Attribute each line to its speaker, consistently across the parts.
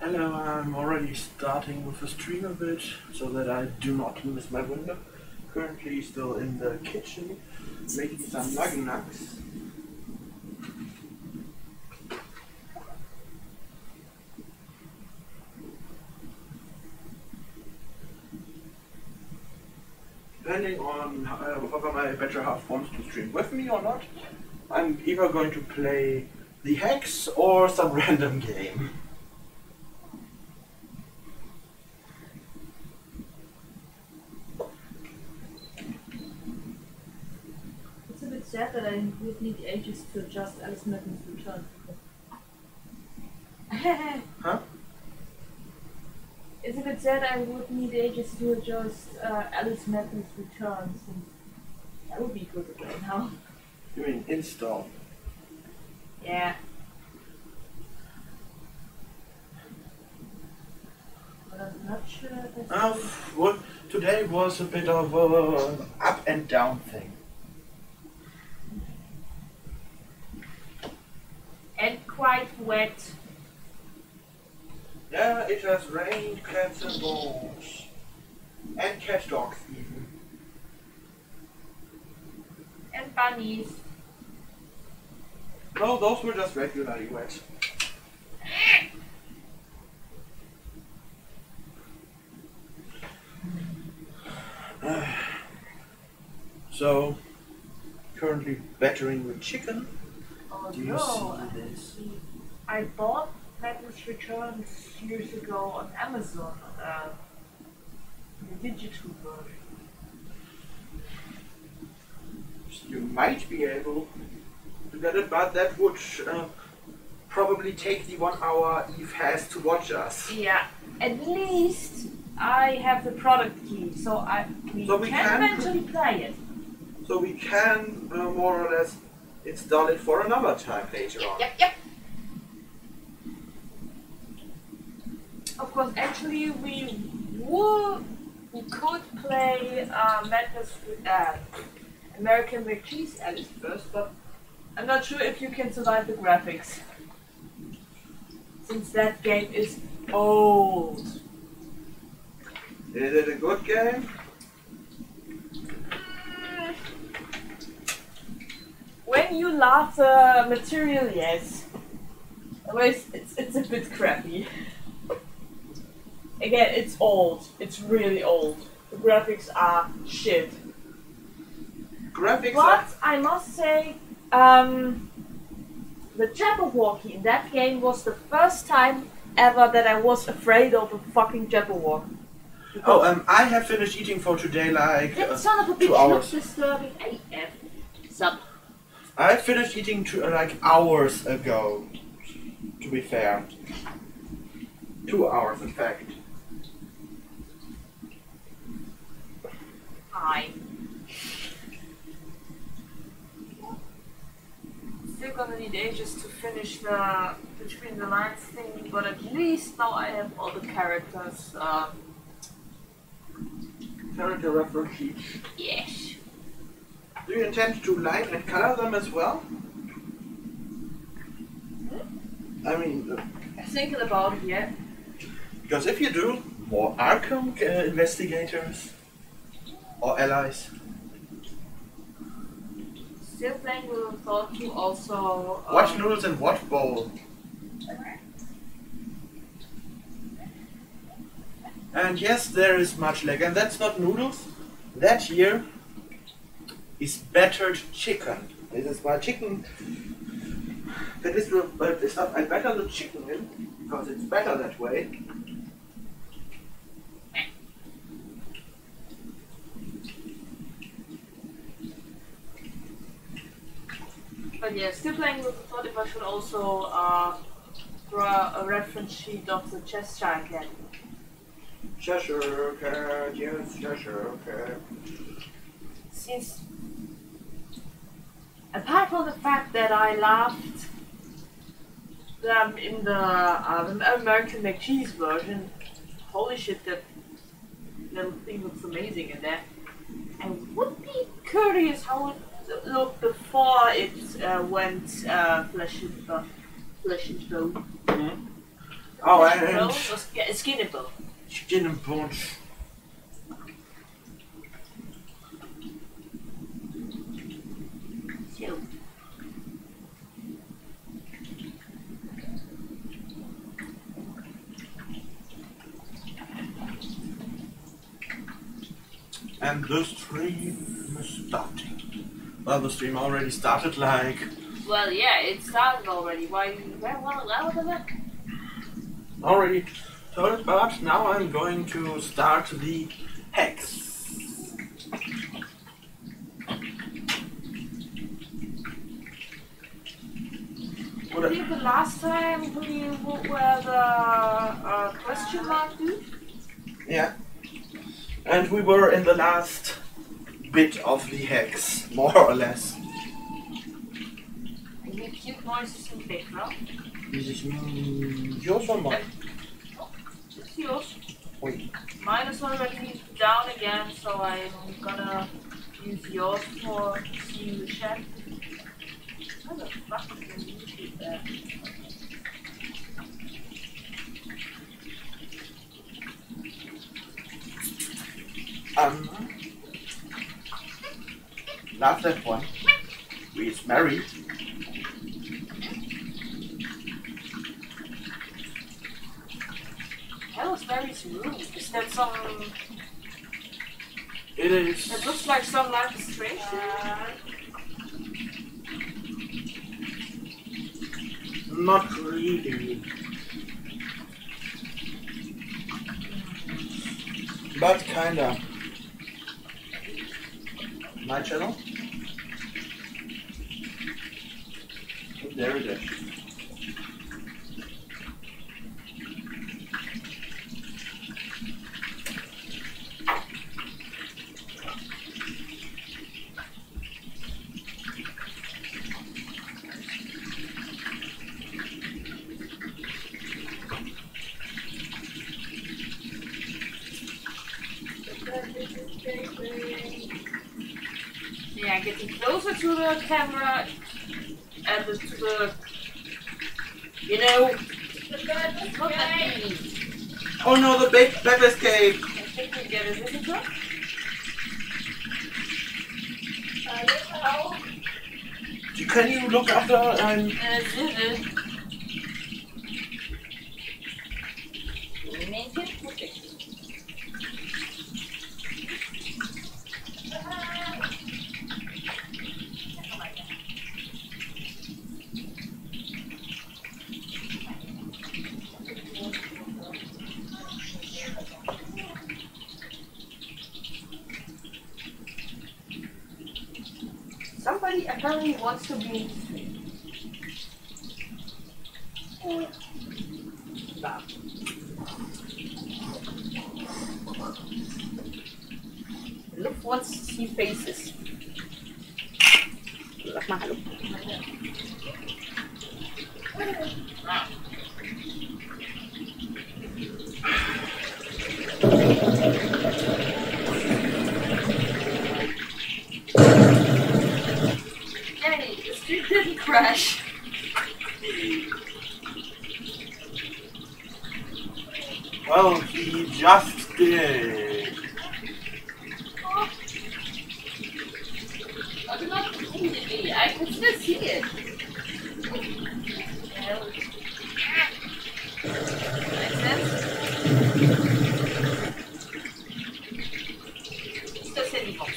Speaker 1: Hello, I'm already starting with the stream a bit so that I do not miss my window. Currently still in the kitchen making some nuggets. Depending on whether my better half wants to stream with me or not, I'm either going to play the Hex or some random game.
Speaker 2: It's a bit sad that I would need ages to adjust Alice Merton's return.
Speaker 1: Huh?
Speaker 2: It's a bit sad I would need ages to adjust Alice Merton's return, since that would be good right now.
Speaker 1: You mean install?
Speaker 2: Yeah. But I'm not sure that's
Speaker 1: Well, today was a bit of a up and down thing.
Speaker 2: and quite wet.
Speaker 1: Yeah, it has rained cats and dogs. And cat dogs even.
Speaker 2: And bunnies.
Speaker 1: No, those were just regularly wet. So, currently battering with chicken.
Speaker 2: Oh
Speaker 1: Do you
Speaker 2: no,
Speaker 1: see this?
Speaker 2: I bought Madness Returns years ago on Amazon, the digital version.
Speaker 1: You might be able to get it, but that would probably take the 1 hour Eve has to watch us.
Speaker 2: Yeah, at least I have the product key, so we can eventually play it.
Speaker 1: So we can more or less install it for another time later on.
Speaker 2: Yep. Of course, actually, we could play Madness American McCheese Alice first, but I'm not sure if you can survive the graphics, since that game is old.
Speaker 1: Is it a good game?
Speaker 2: When you love the material, yes. Otherwise, it's a bit crappy. Again, it's old. It's really old. The graphics are shit. But I must say, the Jabberwocky in that game was the first time ever that I was afraid of a fucking Jabberwock.
Speaker 1: I have finished eating for today like
Speaker 2: That son of a
Speaker 1: 2
Speaker 2: bitch
Speaker 1: hours.
Speaker 2: looks disturbing AF. Sub.
Speaker 1: I finished eating like hours ago, to be fair. 2 hours in fact.
Speaker 2: Hi. Still gonna need ages to finish the between the lines thing, but at least now I have all the characters.
Speaker 1: Character reference sheet.
Speaker 2: Yes.
Speaker 1: Do you intend to line and color them as well? I mean,
Speaker 2: Thinking about it, yeah.
Speaker 1: because if you do, more Arkham investigators or allies.
Speaker 2: Still playing with the thought to also.
Speaker 1: What noodles and what bowl? And yes, there is much lag, and that's not noodles. That here is battered chicken. This is my chicken. That is the stuff I batter the chicken in, because it's better that way.
Speaker 2: But yeah, still playing with the thought if I should also draw a reference sheet of the Cheshire Cat.
Speaker 1: Cheshire Cat, yes, Cheshire Cat.
Speaker 2: Since, apart from the fact that I laughed them in the American McCheese version, holy shit, that little thing looks amazing in there. I would be curious how it looked before it went flesh and bone.
Speaker 1: Mm-hmm. Oh,
Speaker 2: No,
Speaker 1: and
Speaker 2: yeah, skin and bone.
Speaker 1: skin and bones.
Speaker 2: So,
Speaker 1: And the stream is starting. Well, the stream already started, like
Speaker 2: well, yeah, it started already. Why was it?
Speaker 1: already told, but now I'm going to start the hex.
Speaker 2: I think the last time we were the question mark dude.
Speaker 1: Yeah. And we were in the last bit of the hex, more or less.
Speaker 2: I hear cute noises in the background.
Speaker 1: Is this yours or mine?
Speaker 2: It's yours.
Speaker 1: Wait.
Speaker 2: Mine is already down again, so I'm gonna use yours for seeing the chat. How the fuck is the YouTube there?
Speaker 1: Last that one. We is married.
Speaker 2: Hell is Mary's room? Is that some...
Speaker 1: It is.
Speaker 2: It looks like some Life is Strange.
Speaker 1: Not really. But kinda. My channel? There it is.
Speaker 2: Yeah, getting closer to the camera and to the, you know, not that easy.
Speaker 1: Oh no, the big back escape!
Speaker 2: I think we get a visitor.
Speaker 1: Can you look after
Speaker 2: Make it perfect. Somebody apparently wants to be in the stream. Look wants to see faces. Sag mal hallo. Hey, the stream didn't crash.
Speaker 1: Well, he just did.
Speaker 2: I'm not immediately. I can still see it. Makes sense? Still sitting home.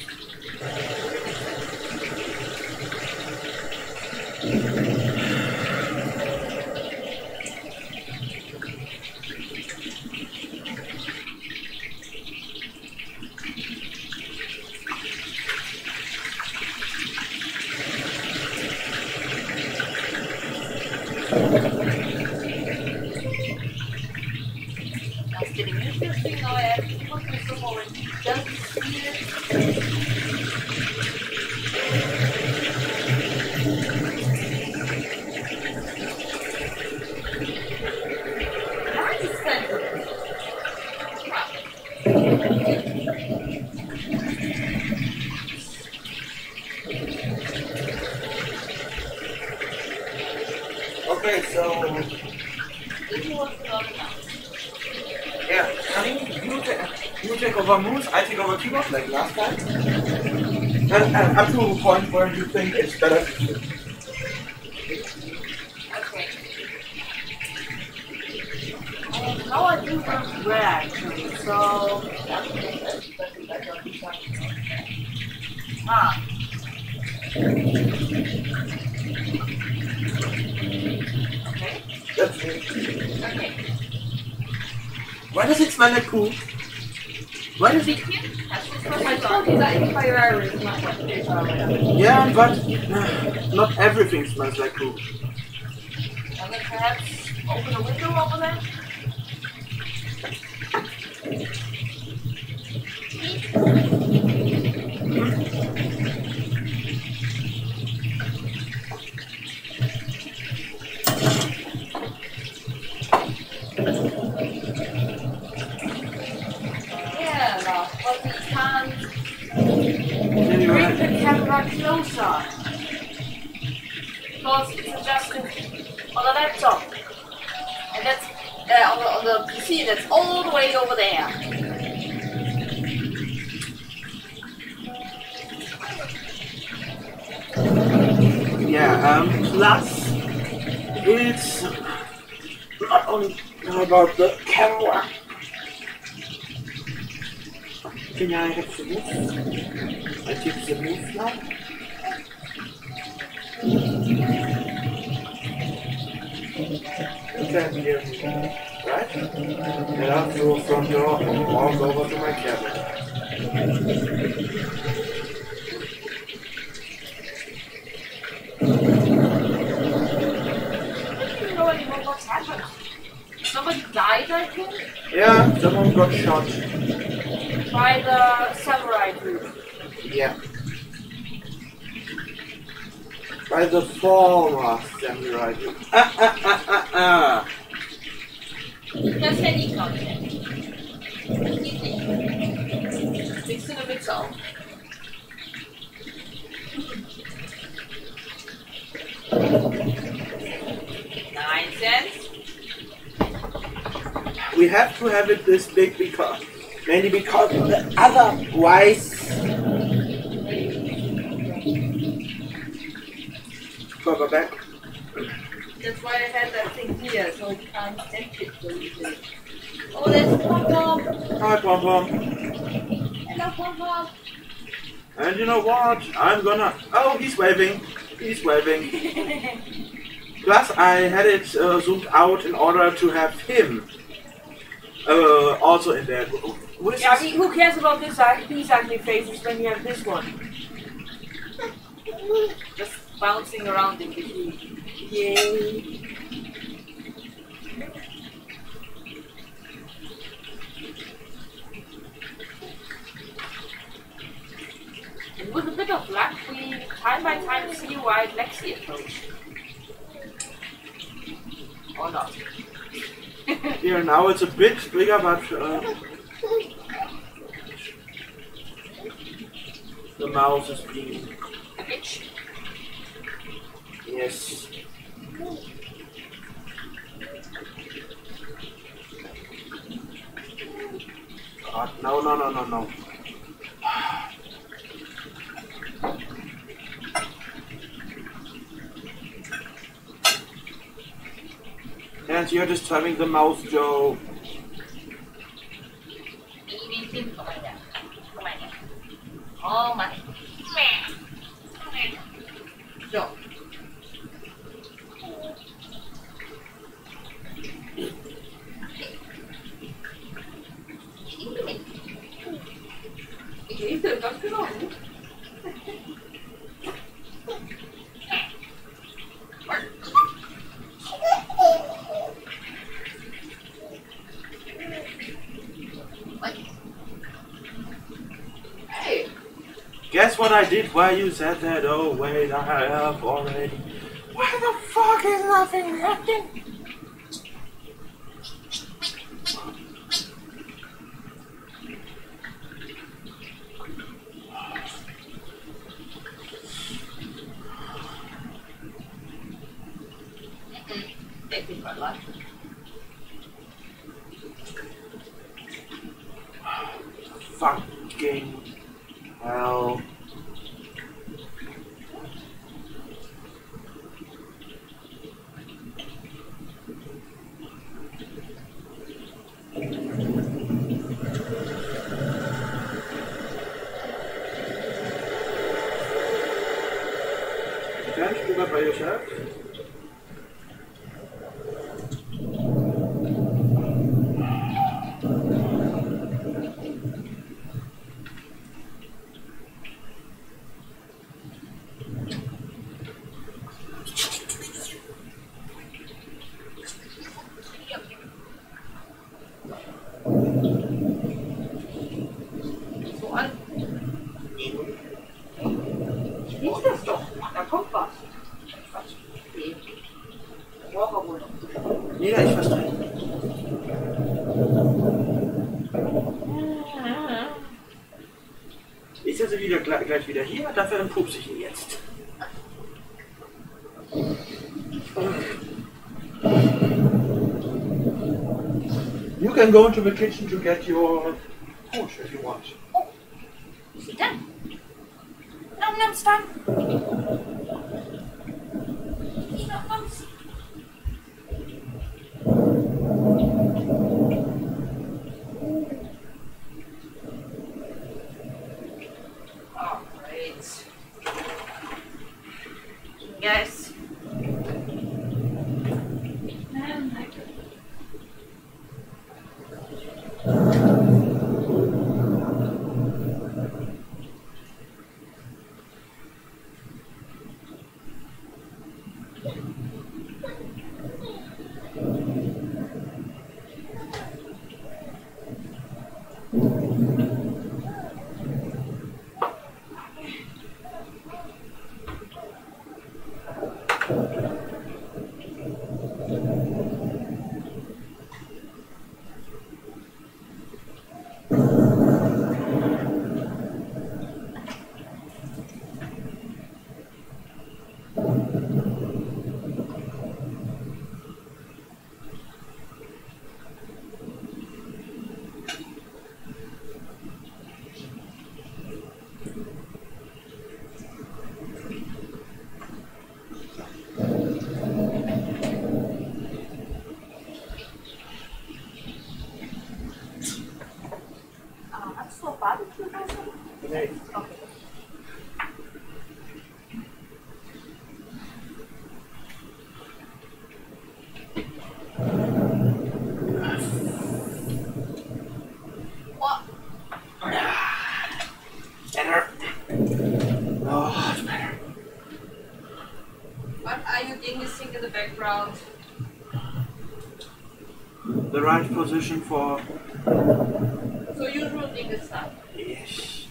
Speaker 2: That's getting interesting now. I have to look at some more. Doesn't see it. That is sensitive.
Speaker 1: Okay, so Yeah, honey, you take over moose, I take over keyboard like last time. And up to a point where you think it's better to do.
Speaker 2: Okay. How I do work where actually, so ah. Okay.
Speaker 1: That's me.
Speaker 2: Okay.
Speaker 1: Why does it smell like poo? Why does it?
Speaker 2: I told you that in fire is not what it is.
Speaker 1: Yeah, but not everything smells like poo.
Speaker 2: And then perhaps open a window over there? Yeah, no, but we can't bring the camera closer. Because it's adjusted on the laptop. And that's on the PC, that's all the way over there.
Speaker 1: Yeah, plus it's not only about the camera. Can I have the move? I take the move now. You can hear me, right? And out through the front door and walk over to my cabin.
Speaker 2: What's happened? Somebody died, I think?
Speaker 1: Yeah, someone got shot.
Speaker 2: By the samurai group.
Speaker 1: Yeah. By the former samurai group.
Speaker 2: Das Handy kommt. Kriegst du eine Mütze auf? 9 cents.
Speaker 1: We have to have it this big because mainly because otherwise cover back.
Speaker 2: That's why I had that thing here, so it can't tempt it so easily. Oh, there's Pom Pom.
Speaker 1: Hi, Pom Pom.
Speaker 2: Hello, Pom Pom.
Speaker 1: And you know what? I'm gonna. Oh, he's waving. He's waving. Plus, I had it zoomed out in order to have him also in there.
Speaker 2: Yeah, I mean, who cares about these ugly faces when you have this one? Just bouncing around in between. Yay! And with a bit of luck, we time by time see Wild Lexi approach. Or not.
Speaker 1: Yeah, now it's a bit bigger, but the mouse is being.
Speaker 2: Bitch.
Speaker 1: Yes. God, no, no, no, no, no. And you're disturbing the mouse, Joe.
Speaker 2: Oh my. So. Ich hätte das genommen. Hey.
Speaker 1: Guess what I did while you said that? Oh wait, I have already. Why the fuck is nothing happening?
Speaker 2: Taking my life.
Speaker 1: fucking hell. Can't you do that by yourself?
Speaker 2: So an. Lies das doch. Da kommt was. Nee. Braucht er wohl noch.
Speaker 1: Nee, da ist was drin. Ist also wieder gleich wieder hier, dafür entpuppt sich ihn jetzt. You can go into the kitchen to get your food if you want.
Speaker 2: Sit down. Nom nom stop. Alright. Guys. Hast du noch Barbecue-Soße?
Speaker 1: Nee.
Speaker 2: Okay. What?
Speaker 1: Better. Oh, it's better.
Speaker 2: What are you doing this thing in the background?
Speaker 1: The right position for...
Speaker 2: So usual thing is that.
Speaker 1: Yes.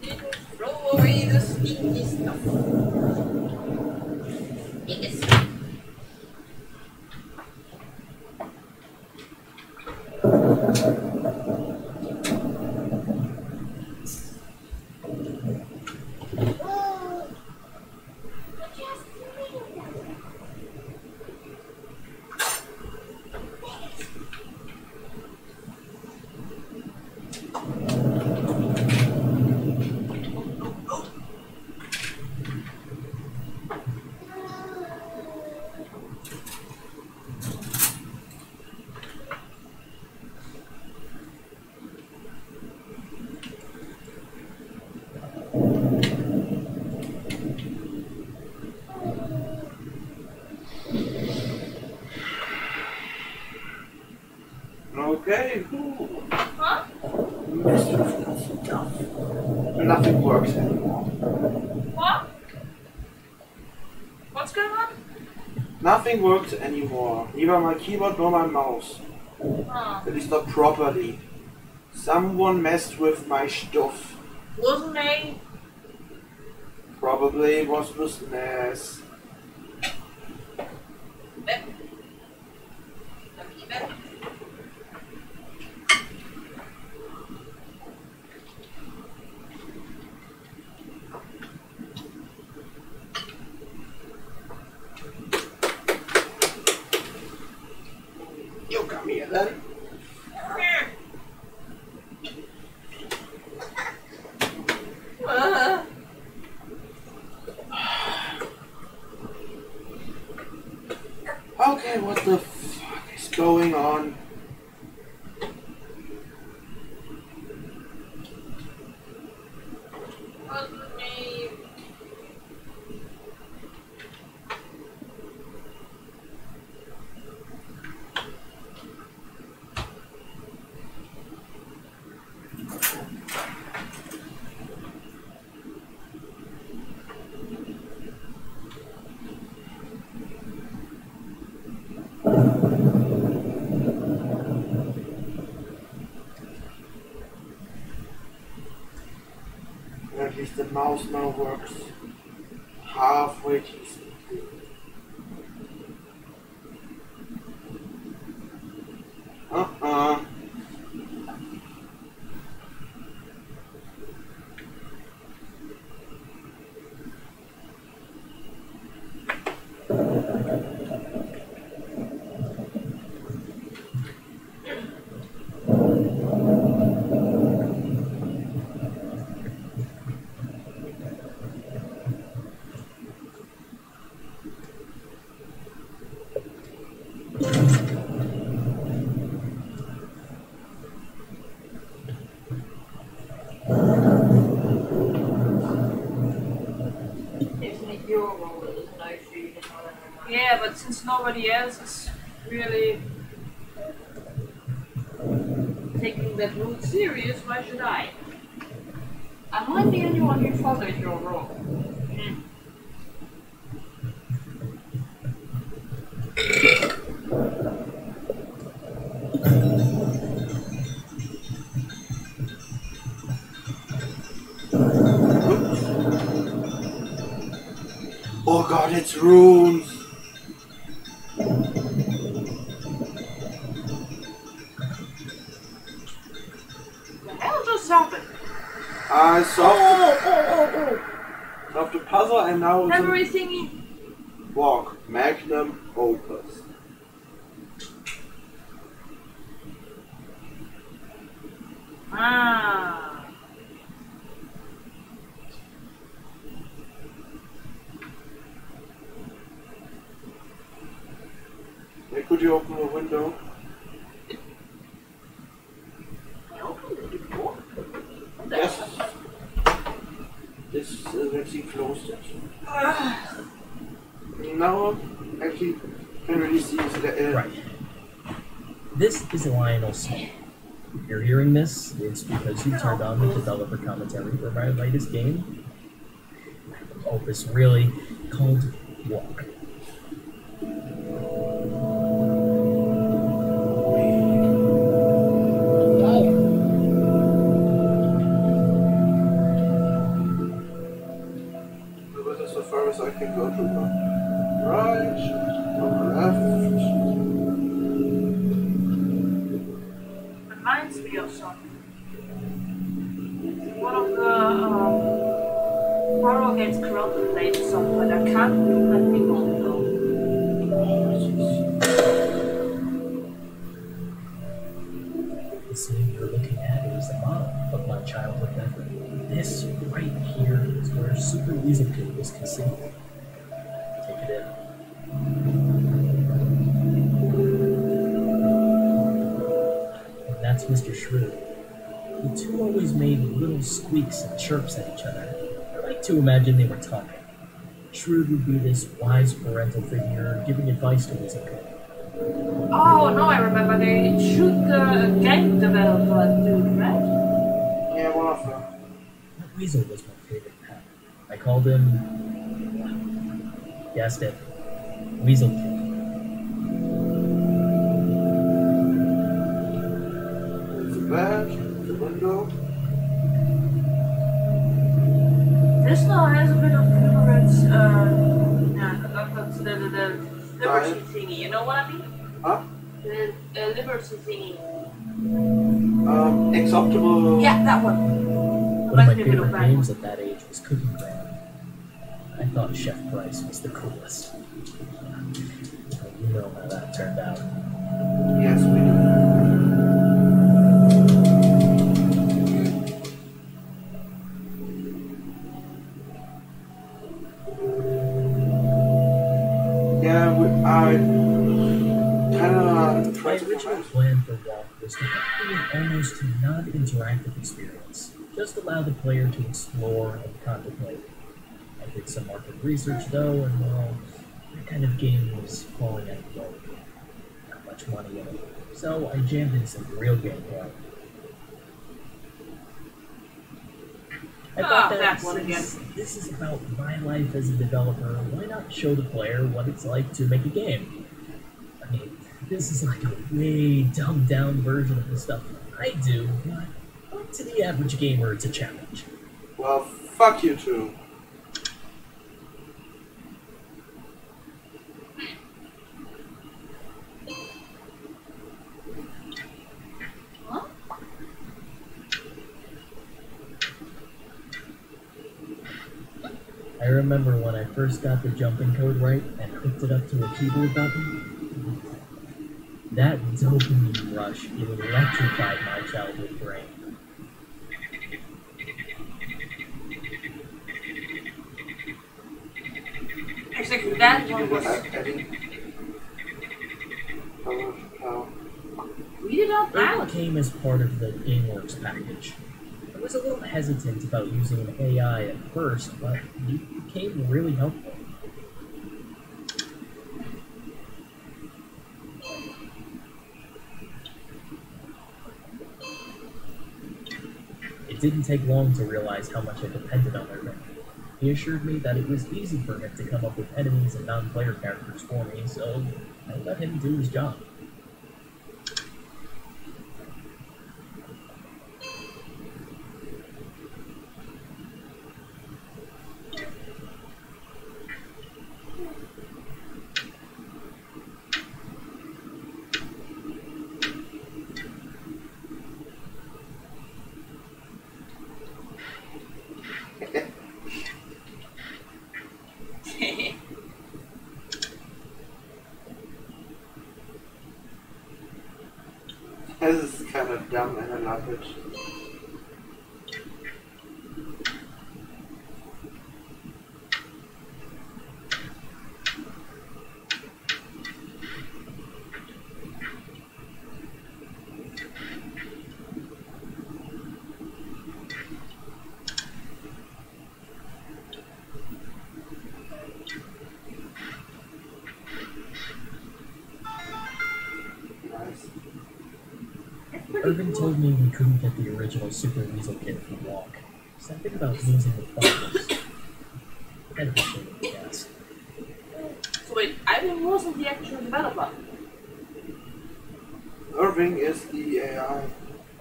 Speaker 2: Didn't throw away the stinky stuff. Yes.
Speaker 1: Okay.
Speaker 2: Huh?
Speaker 1: Mischievous stuff. Nothing works anymore.
Speaker 2: What? What's going on?
Speaker 1: Nothing works anymore. Neither my keyboard nor my mouse.
Speaker 2: Oh.
Speaker 1: At least not properly. Someone messed with my stuff.
Speaker 2: Wasn't me.
Speaker 1: Probably it was business.
Speaker 2: Bet. Bet.
Speaker 1: At least the mouse now works halfway decent. Uh-uh.
Speaker 2: Yeah, but since nobody else is really taking that rule serious, why should I? I'm the only one who followed your rule.
Speaker 1: Oh god, it's runes!
Speaker 2: The hell just happened?
Speaker 1: I solved the puzzle and now
Speaker 2: Memory thingy.
Speaker 1: walk. Magnum opus.
Speaker 2: Ah.
Speaker 1: Hey, could you open the window?
Speaker 2: I opened it before.
Speaker 1: Yes. This let's see, closed it. Now, actually, can really see the
Speaker 3: Right. This is Lionel Smith. If you're hearing this, it's because you turned on the developer commentary for my latest game. Opus really called Walk.
Speaker 1: This is as far as I can go to the right, to the left.
Speaker 2: Reminds me of something. One of the horror games Squirrel played at some point. I can't remember the name of it though.
Speaker 3: The scene you're looking at is the model of my childhood memory. This right here is where Super Weasel Kid was conceived. Take it in. And that's Mr. Shrew. The two always made little squeaks and chirps at each other. I like to imagine they were talking. Shrewd would be this wise parental figure giving advice to Weasel Kid.
Speaker 2: Oh no, I remember they shoot the game developer dude, right?
Speaker 1: Yeah, one of them.
Speaker 3: That Weasel was my favorite pet. I called him... guessed it. Weasel Kid.
Speaker 1: There's the bed, the window.
Speaker 2: This now has a bit of difference, the liberty thingy, you know what I mean?
Speaker 1: Huh?
Speaker 2: The liberty thingy.
Speaker 1: Acceptable.
Speaker 2: Yeah, that one.
Speaker 3: One of my favorite games at that age was Cooking Grand. I thought Chef Price was the coolest. You know how that turned out.
Speaker 1: Yes, we do. Yeah, I kind of
Speaker 3: My
Speaker 1: tried to
Speaker 3: original plan for Walk was to make it an almost non-interactive experience. Just allow the player to explore and contemplate. I did some market research though, and well, that kind of game was falling out of vogue. Not much money in it. So I jammed in some real gameplay. I thought
Speaker 2: that one again.
Speaker 3: This is about my life as a developer. Why not show the player what it's like to make a game? I mean, this is like a way dumbed down version of the stuff I do, but to the average gamer, it's a challenge.
Speaker 1: Well, Fuck you too.
Speaker 2: Huh?
Speaker 3: I remember when I first got the jumping code right and hooked it up to a keyboard button. That dopamine rush, it electrified my childhood brain.
Speaker 2: Exactly, that one was really not
Speaker 3: It
Speaker 2: bad.
Speaker 3: came as part of the GameWorks package. I was a little hesitant about using an AI at first, but it became really helpful. It didn't take long to realize how much I depended on Irving. He assured me that it was easy for him to come up with enemies and non-player characters for me, so I let him do his job.
Speaker 1: This is kind of dumb and I love it. Nice.
Speaker 3: Irving told me we couldn't get the original Super Weasel kit from Walk. Something about losing the files. Kind of a shame, I guess.
Speaker 2: So wait, Ivan wasn't the actual developer.
Speaker 1: Irving is the AI.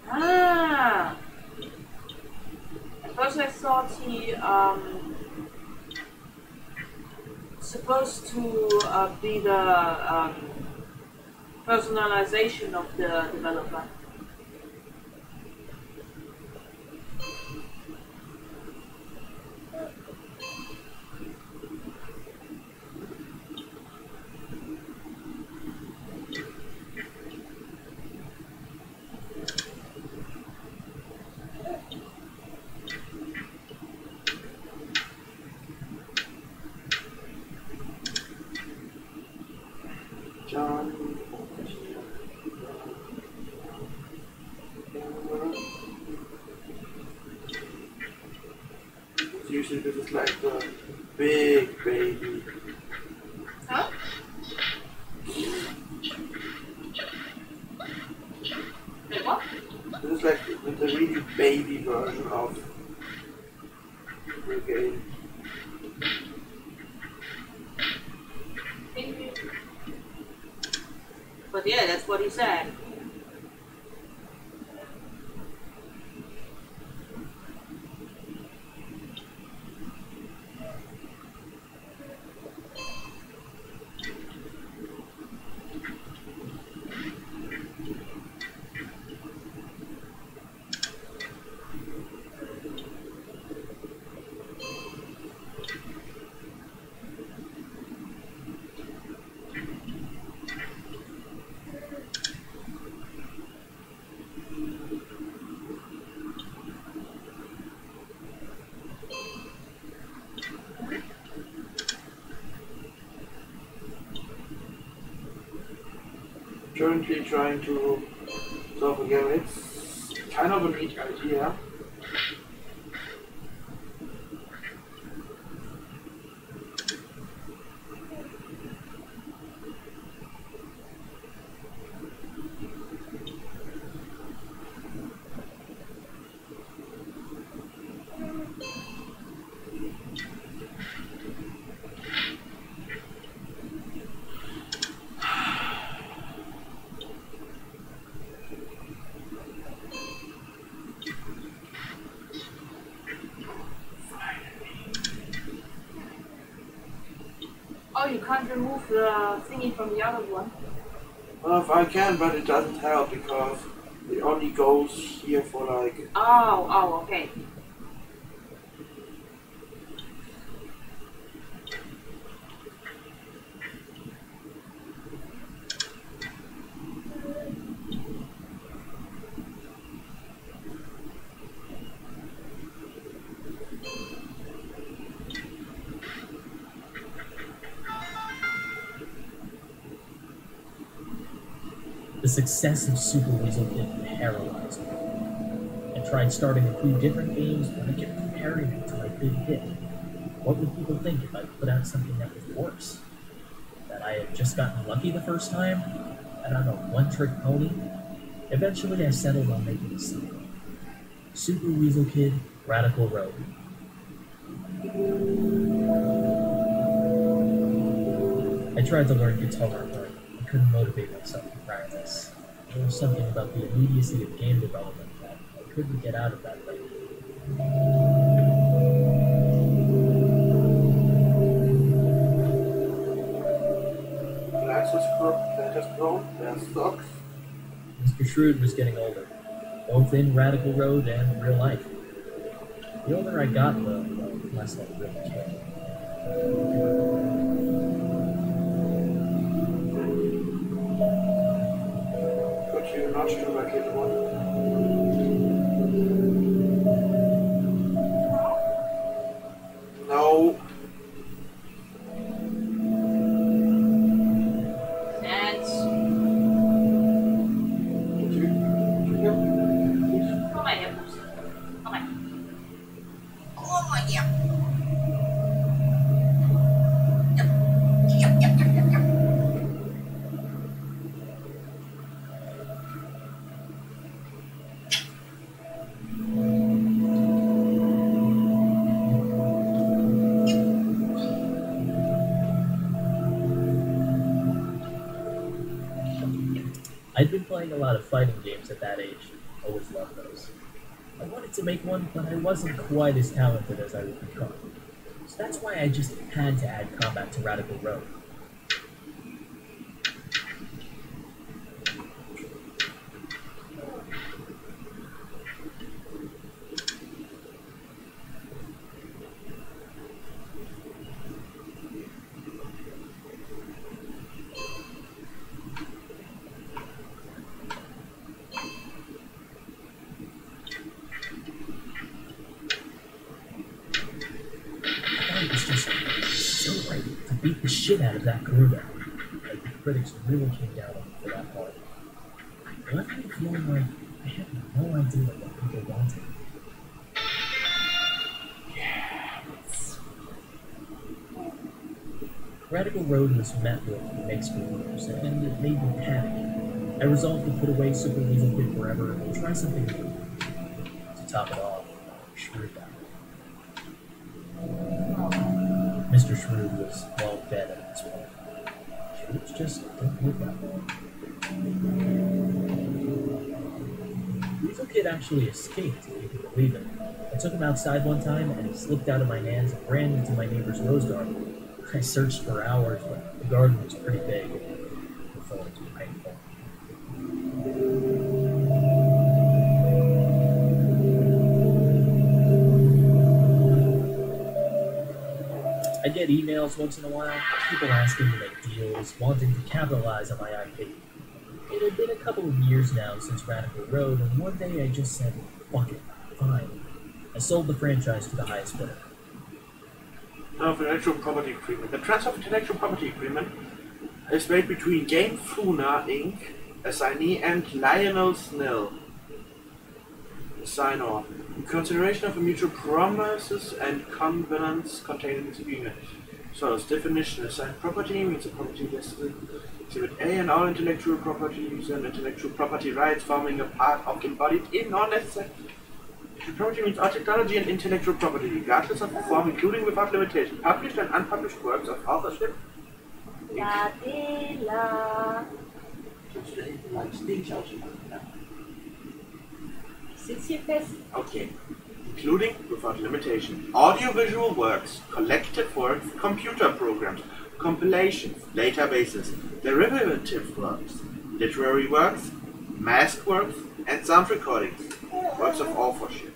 Speaker 2: Ah. At first I thought he supposed to be the personalization of the developer.
Speaker 1: John. Usually this is like the big baby.
Speaker 2: Huh? Wait, what?
Speaker 1: This is like the really baby version of the game.
Speaker 2: But yeah, that's what he said.
Speaker 1: Currently trying to solve a game. It's kind of a neat idea.
Speaker 2: you can't remove the thingy from the other one.
Speaker 1: Well, if I can, but it doesn't help because it only goes here for like...
Speaker 2: Oh, okay.
Speaker 3: The success of Super Weasel Kid paralyzed me. I tried starting a few different games, but I kept comparing it to my big hit. What would people think if I put out something that was worse? That I had just gotten lucky the first time? That I'm a one-trick pony? Eventually I settled on making a sequel. Super Weasel Kid, Radical Road. I tried to learn guitar, but I couldn't motivate myself to practice. There was something about the immediacy of game development that I couldn't get out of that thing.
Speaker 1: Plants grown, their stocks.
Speaker 3: Mr. Shrewd was getting older, both in Radical Road and real life. The older I got, the less I really cared.
Speaker 1: Could you not do like it one? No.
Speaker 3: I'd been playing a lot of fighting games at that age. Always loved those. I wanted to make one, but I wasn't quite as talented as I would become. So that's why I just had to add combat to Radical Road. It was just so right to beat the shit out of that gorilla. Like, the critics really came down on me for that part. It left me feeling like I had no idea what people wanted. Radical Road was met with mixed reviews, and it made me panic. I resolved to put away Super Weasel Kid forever and try something new. To top it off, Shrewd died. Mr. Shrewd was well dead at this point. Shrewds just don't live that long. Weasel Kid actually escaped, if you can believe it. I took him outside one time, and he slipped out of my hands and ran into my neighbor's rose garden. I searched for hours, but the garden was pretty big, and the thorns were painful. I get emails once in a while, people asking to make deals, wanting to capitalize on my IP. It had been a couple of years now since Radical Road, and one day I just said, fuck it, fine. I sold the franchise to the highest bidder.
Speaker 1: Intellectual property agreement. The transfer of intellectual property agreement is made between Game Funa Inc., assignee, and Lionel Snell, sign-on, in consideration of the mutual promises and covenants contained in this agreement. So, its definition: assigned property means a property listed Exhibit A, and all intellectual properties and intellectual property rights forming a part of embodied in or necessary. Property means all technology and intellectual property, regardless of the form, including without limitation, published and unpublished works of authorship.
Speaker 2: Sitzt hier fest.
Speaker 1: Okay. Including, without limitation, audiovisual works, collected works, computer programs, compilations, databases, derivative works, literary works, mask works, and sound recordings, works of authorship,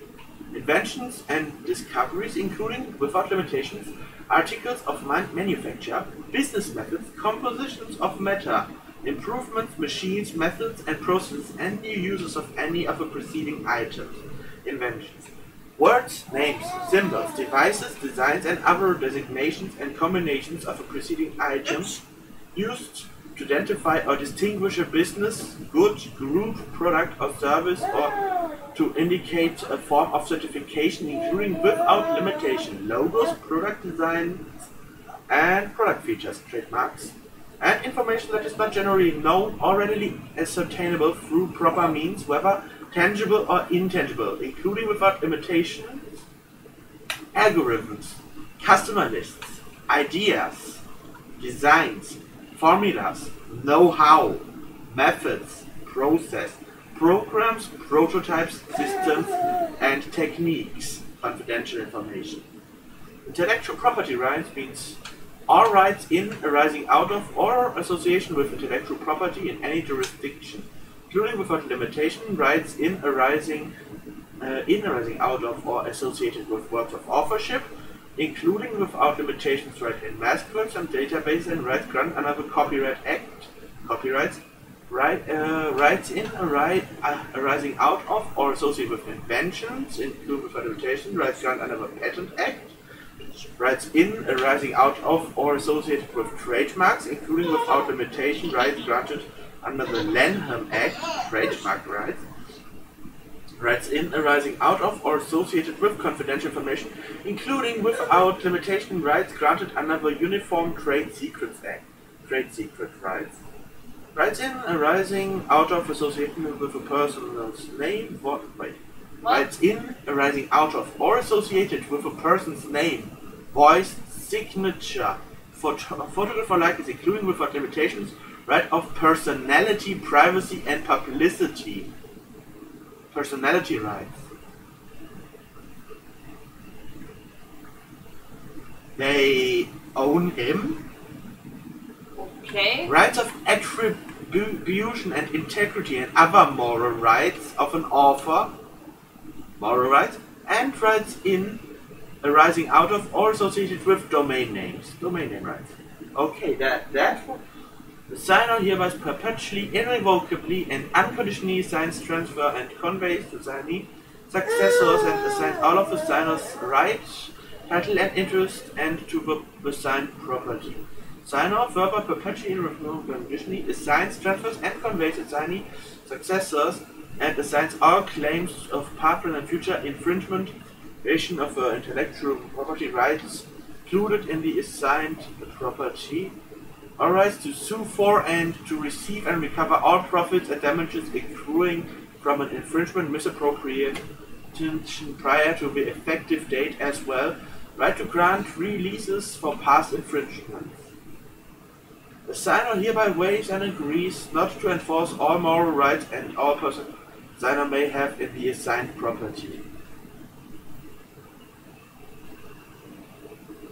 Speaker 1: inventions and discoveries, including, without limitations, articles of manufacture, business methods, compositions of matter, improvements, machines, methods, and processes, and new uses of any of the preceding items, inventions. Words, names, symbols, devices, designs, and other designations and combinations of the preceding items used to identify or distinguish a business, good, group, product, or service, or to indicate a form of certification, including without limitation logos, product designs, and product features, trademarks, and information that is not generally known or readily ascertainable through proper means, whether tangible or intangible, including without limitation algorithms, customer lists, ideas, designs, formulas, know-how, methods, process, programs, prototypes, systems, and techniques, confidential information. Intellectual property rights means all rights in, arising out of, or association with intellectual property in any jurisdiction, including without limitation rights in, arising out of, or associated with works of authorship, including without limitations right in mask works and databases and rights granted under the Copyright Act, copyrights, rights in, arising out of, or associated with inventions, including without limitation rights granted under the Patent Act, rights in, arising out of, or associated with trademarks, including without limitation rights granted under the Lanham Act, trademark rights, rights in, arising out of, or associated with confidential information, including without limitation rights granted under the Uniform Trade Secrets Act, trade secret rights, rights in, arising out of, association with a person's name, rights in, arising out of, or associated with a person's name, voice, signature, photograph or likeness, including without limitations, right of personality, privacy, and publicity. Personality rights. They own him.
Speaker 2: Okay.
Speaker 1: Rights of attribution and integrity and other moral rights of an author. Moral rights. And rights in, arising out of, or associated with domain names. Domain name rights. Okay, that one. The signer hereby perpetually, irrevocably, and unconditionally signs, transfer, and conveys to signee successors and assigns all of the signer's rights, title, and interest, and to the signed property. Signer further perpetually, irrevocably, unconditionally assigns, transfers, and conveys to signee successors and assigns all claims of past and future infringement of intellectual property rights included in the assigned property. All rights to sue for and to receive and recover all profits and damages accruing from an infringement, misappropriation prior to the effective date as well. Right to grant releases for past infringements. The signer hereby waives and agrees not to enforce all moral rights and all person signer may have in the assigned property.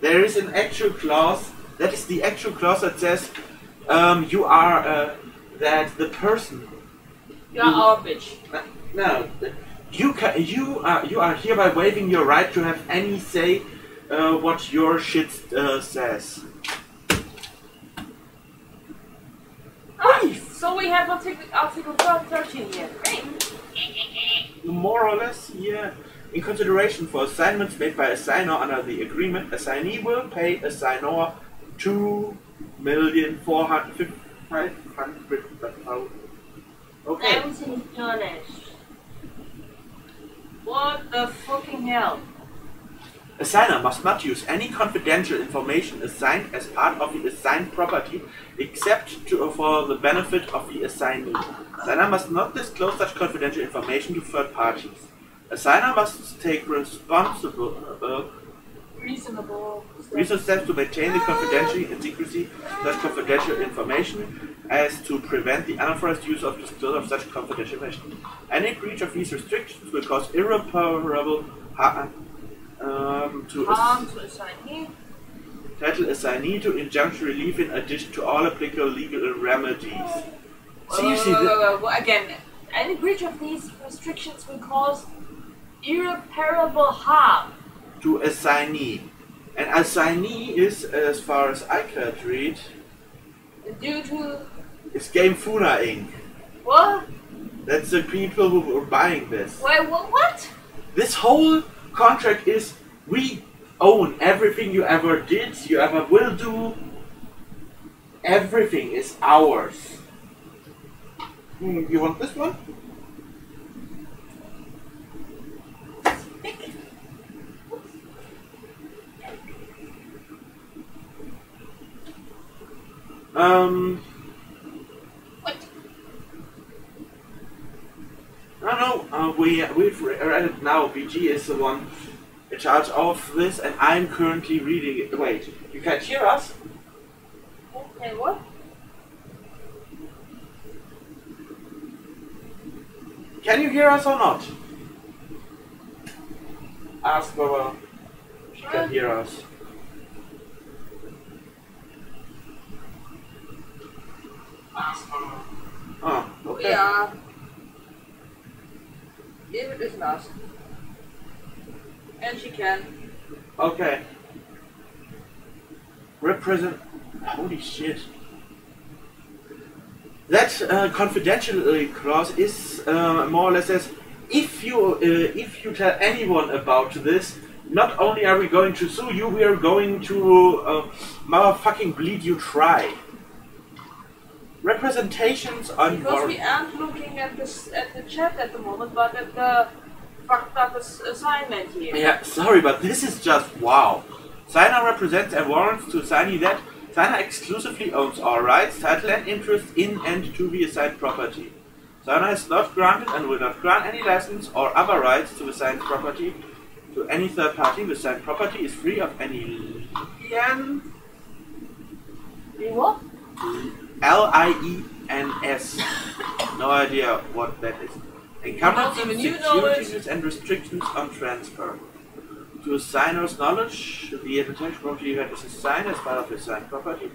Speaker 1: There is an actual clause. That is the actual clause that says you are that the person.
Speaker 2: You are our bitch.
Speaker 1: No, you are hereby waiving your right to have any say what your shit says.
Speaker 2: Oh, so we have Article 13 here. Great.
Speaker 1: More or less, yeah. In consideration for assignments made by a signer under the agreement, a signee will pay a signer $2,455,000. Okay.
Speaker 2: $1,000. What the fucking hell?
Speaker 1: A signer must not use any confidential information assigned as part of the assigned property except for the benefit of the assignee. A signer must not disclose such confidential information to third parties. A signer must take reasonable steps to maintain the confidentiality and secrecy of such confidential information as to prevent the unauthorized use of disclosure of such confidential information. Any breach of these restrictions will cause irreparable harm to assignee. title assignee to injunction relief in addition to all applicable legal remedies. Seriously,
Speaker 2: again, any breach of these restrictions will cause irreparable harm
Speaker 1: to assignee. An assignee is, as far as I can read,
Speaker 2: due to
Speaker 1: is Game Funa Inc.
Speaker 2: what?
Speaker 1: That's the people who were buying this.
Speaker 2: Wait, what?
Speaker 1: This whole contract is we own everything you ever did, you ever will do. Everything is ours. You want this one?
Speaker 2: What?
Speaker 1: No, we've read it now. BG is the one in charge of this, and I'm currently reading it. Wait, you can't hear us?
Speaker 2: Okay, what?
Speaker 1: Can you hear us or not? Ask Baba. She can hear us. Oh, okay.
Speaker 2: Yeah. David is not. And she can.
Speaker 1: Okay. Represent. Holy shit. That confidential clause is more or less as if you tell anyone about this, not only are we going to sue you, we are going to motherfucking bleed you dry. Representations on
Speaker 2: because we aren't looking at the chat at the moment, but at the fucked up assignment here.
Speaker 1: Yeah, sorry, but this is just wow. Signer represents and warrants to assignee that Signer exclusively owns all rights, title and interest in and to the assigned property. Signer has not granted and will not grant any license or other rights to assigned property to any third party. The assigned property is free of any
Speaker 2: What?
Speaker 1: LIENS. No idea what that is. Encumbrances, securities and restrictions on transfer. To a signer's knowledge, the intellectual property event is assigned as part of the assigned property.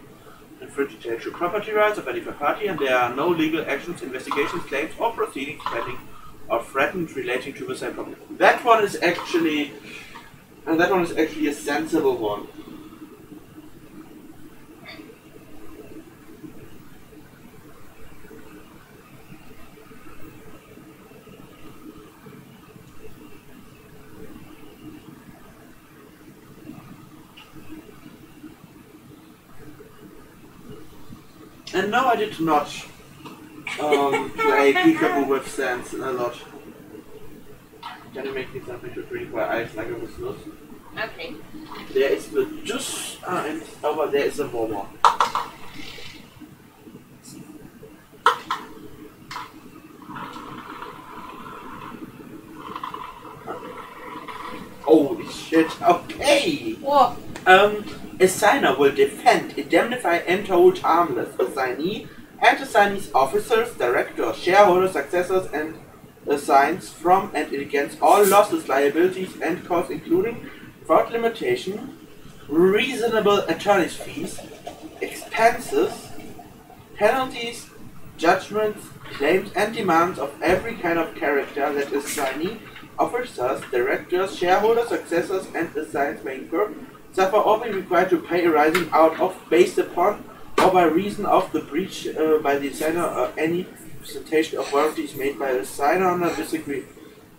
Speaker 1: Infringe intellectual property rights of any third party, and there are no legal actions, investigations, claims, or proceedings pending or threatened relating to the assigned property. That one is actually a sensible one. And no, I did not play Peekaboo with Sense a lot. Can you make me something to drink while I like a business?
Speaker 2: Okay.
Speaker 1: There is the juice, and over there is a warmer. Holy shit, okay!
Speaker 2: What?
Speaker 1: A signer will defend, indemnify, and hold harmless assignee and assignee's officers, directors, shareholders, successors, and assigns from and against all losses, liabilities, and costs, including, without limitation, reasonable attorney's fees, expenses, penalties, judgments, claims, and demands of every kind of character that assignee, officers, directors, shareholders, successors, and assigns may incur, suffer or be required to pay arising out of, based upon, or by reason of the breach by the assigner or any presentation of warranties made by the assigner under this agreement.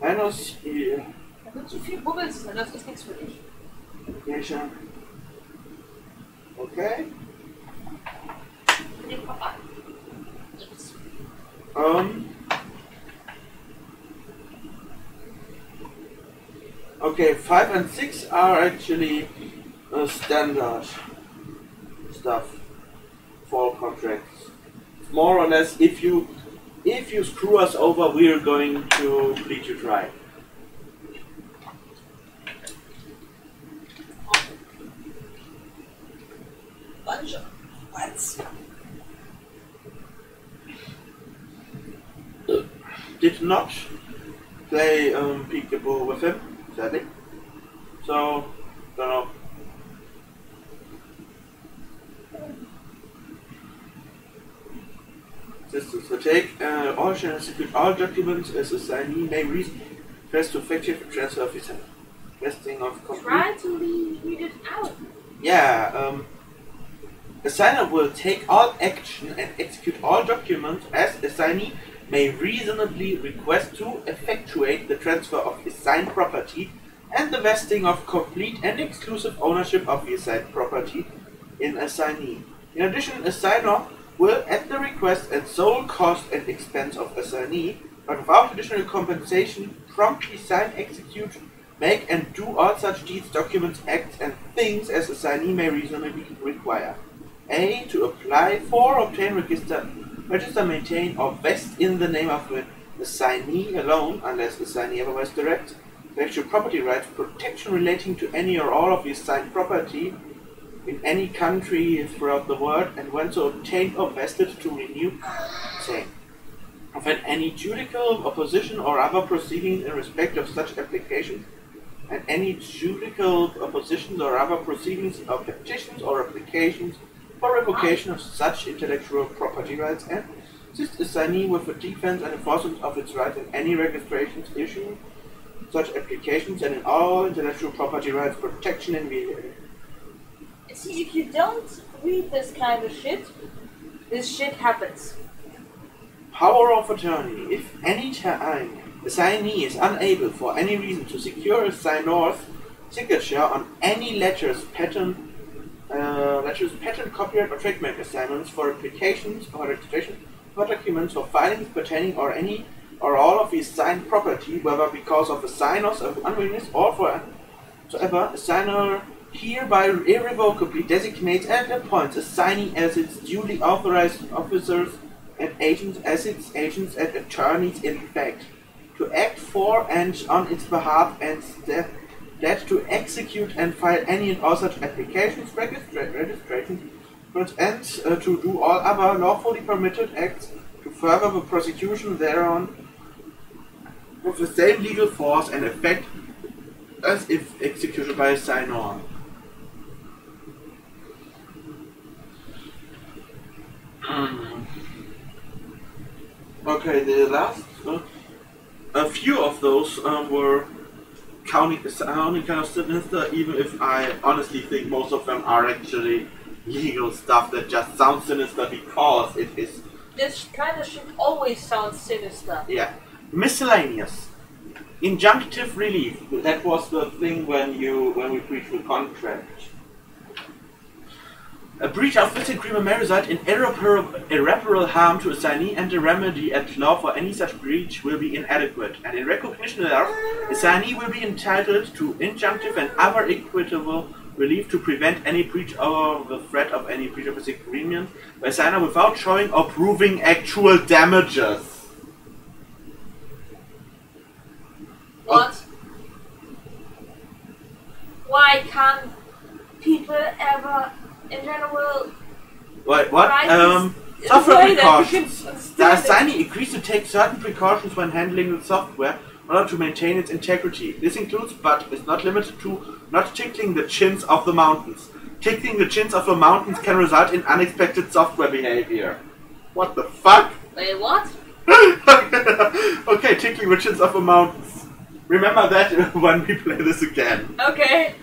Speaker 2: Da wird zu viel Bubbels sein, das ist nichts für dich.
Speaker 1: Application. Okay.
Speaker 2: Nee, Papa.
Speaker 1: Okay, 5 and 6 are actually standard stuff for contracts. More or less, if you screw us over, we are going to bleed you dry.
Speaker 2: Bunch of what?
Speaker 1: Did not play Peekaboo with him, sadly. So, don't know. Systems will take all shall execute all documents as assignee may request to effective transfer of his vesting of complete.
Speaker 2: Try to read it out.
Speaker 1: Yeah, assigner will take all action and execute all documents as assignee may reasonably request to effectuate the transfer of assigned property and the vesting of complete and exclusive ownership of the assigned property in assignee. In addition, assigner will, at the request and sole cost and expense of assignee, but without additional compensation, promptly sign, execute, make and do all such deeds, documents, acts, and things as assignee may reasonably require. A. To apply for, obtain, register, maintain, or vest in the name of the assignee alone, unless assignee otherwise directs, intellectual property rights, protection relating to any or all of the assigned property in any country throughout the world, and when so obtained or vested to renew same. Of any judicial opposition or other proceedings in respect of such application, and any judicial oppositions or other proceedings of petitions or applications for revocation of such intellectual property rights, and assist assignee with the defense and enforcement of its rights in any registrations issuing such applications and in all intellectual property rights protection and value.
Speaker 2: See, if you don't read this kind of shit, this shit happens.
Speaker 1: Power of attorney. If any time assignee is unable for any reason to secure a signor's signature on any letters, patent, copyright, or trademark assignments for applications or registration for documents or filings pertaining or any or all of his signed property, whether because of the signer's unwillingness or for whatsoever, a signer hereby irrevocably designates and appoints assignee as its duly authorized officers and agents as its agents and attorneys in fact, to act for and on its behalf, and that to execute and file any and all such applications, registrations, and to do all other lawfully permitted acts to further the prosecution thereon with the same legal force and effect as if executed by a signer. Okay, the last, a few of those were sounding kind of sinister, even if I honestly think most of them are actually legal stuff that just sounds sinister because it is.
Speaker 2: This kind of shit always sounds sinister.
Speaker 1: Yeah. Miscellaneous. Injunctive relief. That was the thing when we breached the contract. A breach of this agreement may result in irreparable harm to assignee, and the remedy at law for any such breach will be inadequate. And in recognition thereof, assignee will be entitled to injunctive and other equitable relief to prevent any breach or the threat of any breach of this agreement by assigner without showing or proving actual damages.
Speaker 2: What? Why can't people ever, in general,
Speaker 1: What?
Speaker 2: Right,
Speaker 1: Software precautions. The assignee agrees to take certain precautions when handling the software in order to maintain its integrity. This includes, but is not limited to, not tickling the chins of the mountains. Tickling the chins of the mountains can result in unexpected software behavior. What the fuck?
Speaker 2: Wait, what?
Speaker 1: Okay, tickling the chins of the mountains. Remember that when we play this again.
Speaker 2: Okay.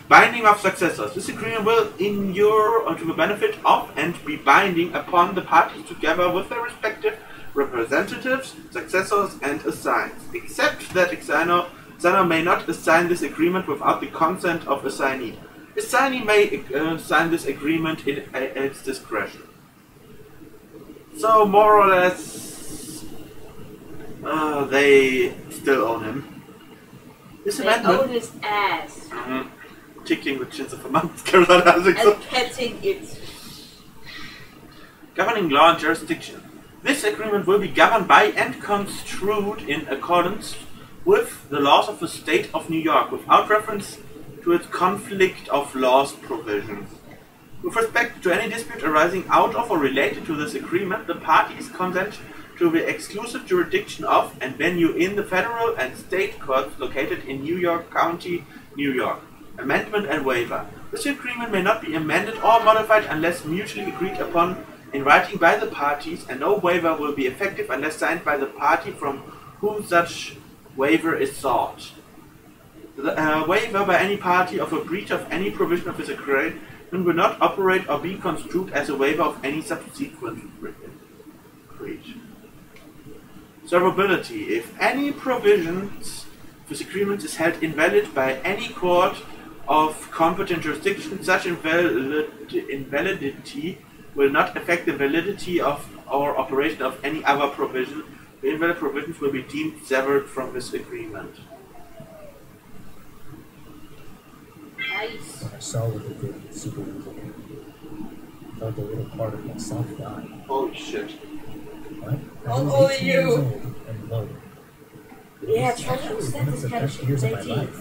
Speaker 1: Binding of successors. This agreement will inure to the benefit of and be binding upon the parties together with their respective representatives, successors, and assigns, except that assigner may not assign this agreement without the consent of assignee. Assignee may sign this agreement in its discretion. So more or less, they still own him. This amendment
Speaker 2: own his ass.
Speaker 1: Tickling the chins of a mountain Carolina.
Speaker 2: And petting it.
Speaker 1: Governing law and jurisdiction. This agreement will be governed by and construed in accordance with the laws of the state of New York, without reference to its conflict of laws provisions. With respect to any dispute arising out of or related to this agreement, the parties consent to the exclusive jurisdiction of and venue in the federal and state courts located in New York County, New York. Amendment and waiver. This agreement may not be amended or modified unless mutually agreed upon in writing by the parties, and no waiver will be effective unless signed by the party from whom such waiver is sought. The waiver by any party of a breach of any provision of this agreement will not operate or be construed as a waiver of any subsequent breach. Servability. If any provisions of this agreement is held invalid by any court of competent jurisdiction, such invalidity will not affect the validity of or operation of any other provision. The invalid provisions will be deemed severed from this agreement.
Speaker 2: Nice.
Speaker 3: When I saw what they did with Super Weasel, I felt a little part of myself die.
Speaker 1: Holy shit.
Speaker 3: But I
Speaker 2: Oh,
Speaker 3: was
Speaker 2: only
Speaker 3: 18
Speaker 2: you.
Speaker 3: years old and loaded.
Speaker 2: Yeah,
Speaker 3: It was
Speaker 2: try to
Speaker 3: actually
Speaker 2: understand
Speaker 3: one of
Speaker 2: this
Speaker 3: the
Speaker 2: kind of
Speaker 3: best
Speaker 2: shit
Speaker 3: years of
Speaker 2: at
Speaker 3: my
Speaker 2: 18.
Speaker 3: life.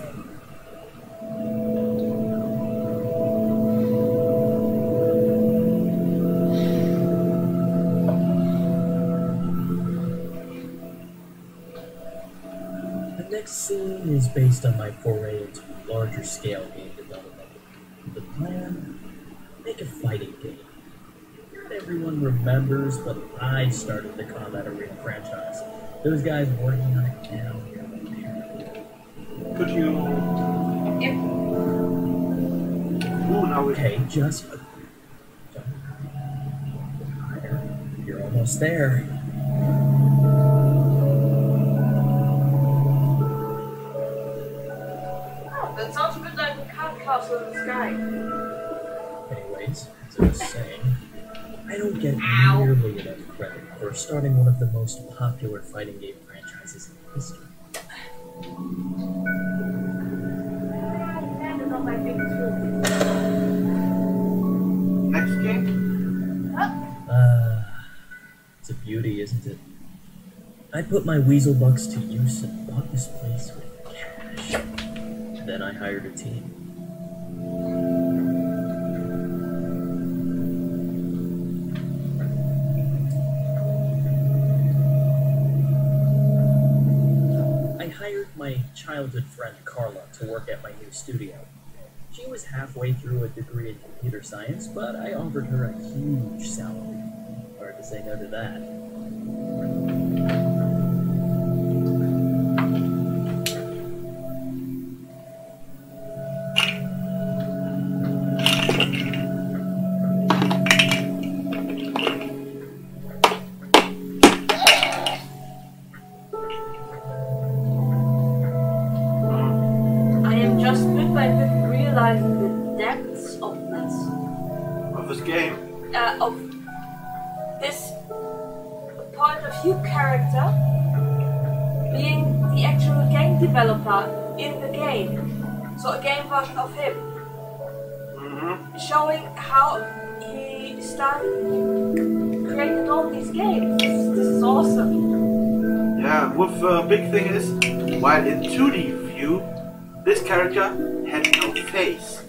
Speaker 3: The next scene is based on my foray into larger scale game development. The plan? Make a fighting game. Not everyone remembers, but I started the Combat Arena franchise. Those guys working on it now.
Speaker 1: Could you...
Speaker 2: Yep.
Speaker 1: Ooh, now we...
Speaker 3: Okay, just higher. You're almost there.
Speaker 2: Oh, that sounds a bit like the card castle in the sky.
Speaker 3: Anyways, as I was saying, I don't get nearly enough credit for starting one of the most popular fighting game franchises in history.
Speaker 2: Landed on my big toe.
Speaker 1: Next game?
Speaker 3: It's a beauty, isn't it? I put my weasel bucks to use and bought this place with cash. Then I hired a team. I hired my childhood friend Carla to work at my new studio. She was halfway through a degree in computer science, but I offered her a huge salary. Hard to say no to that.
Speaker 2: I am just bit by bit realizing the depths of this.
Speaker 1: Of this game?
Speaker 2: Of this point of view character being the actual game developer in the game. So a game version of him.
Speaker 1: Mm-hmm.
Speaker 2: Showing how he created all these games. This is awesome.
Speaker 1: Yeah, with the big thing is, while in 2D view, this character had no face.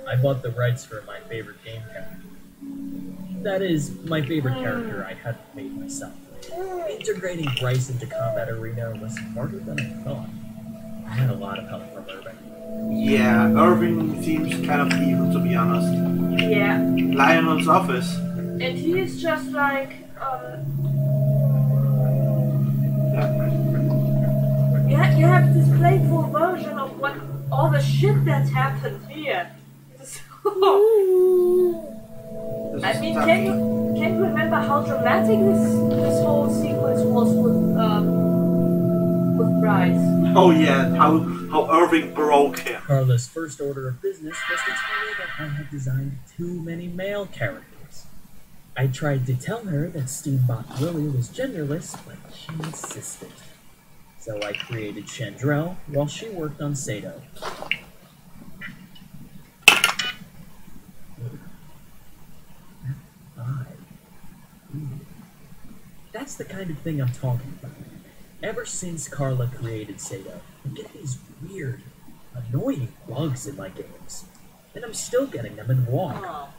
Speaker 3: I bought the rights for my favorite game character. That is, my favorite character I hadn't made myself. Integrating Bryce into Combat Arena was harder than I thought. I had a lot of help from Irving.
Speaker 1: Yeah, Irving seems kind of evil, to be honest.
Speaker 2: Yeah.
Speaker 1: Lionel's office.
Speaker 2: And he is just like,
Speaker 1: Yeah.
Speaker 2: you have this playful version of what all the shit that's happened here.
Speaker 1: This
Speaker 2: I
Speaker 1: is
Speaker 2: mean,
Speaker 1: tough.
Speaker 2: can you remember how dramatic this whole sequence was with Bryce?
Speaker 1: Oh yeah, how Irving broke him.
Speaker 3: Carla's first order of business was to tell me that I had designed too many male characters. I tried to tell her that Steambot Willie was genderless, but she insisted. So I created Chandrell while she worked on Sato. That's the kind of thing I'm talking about. Ever since Carla created Sato, I get these weird, annoying bugs in my games. And I'm still getting them in Walk.
Speaker 2: Oh.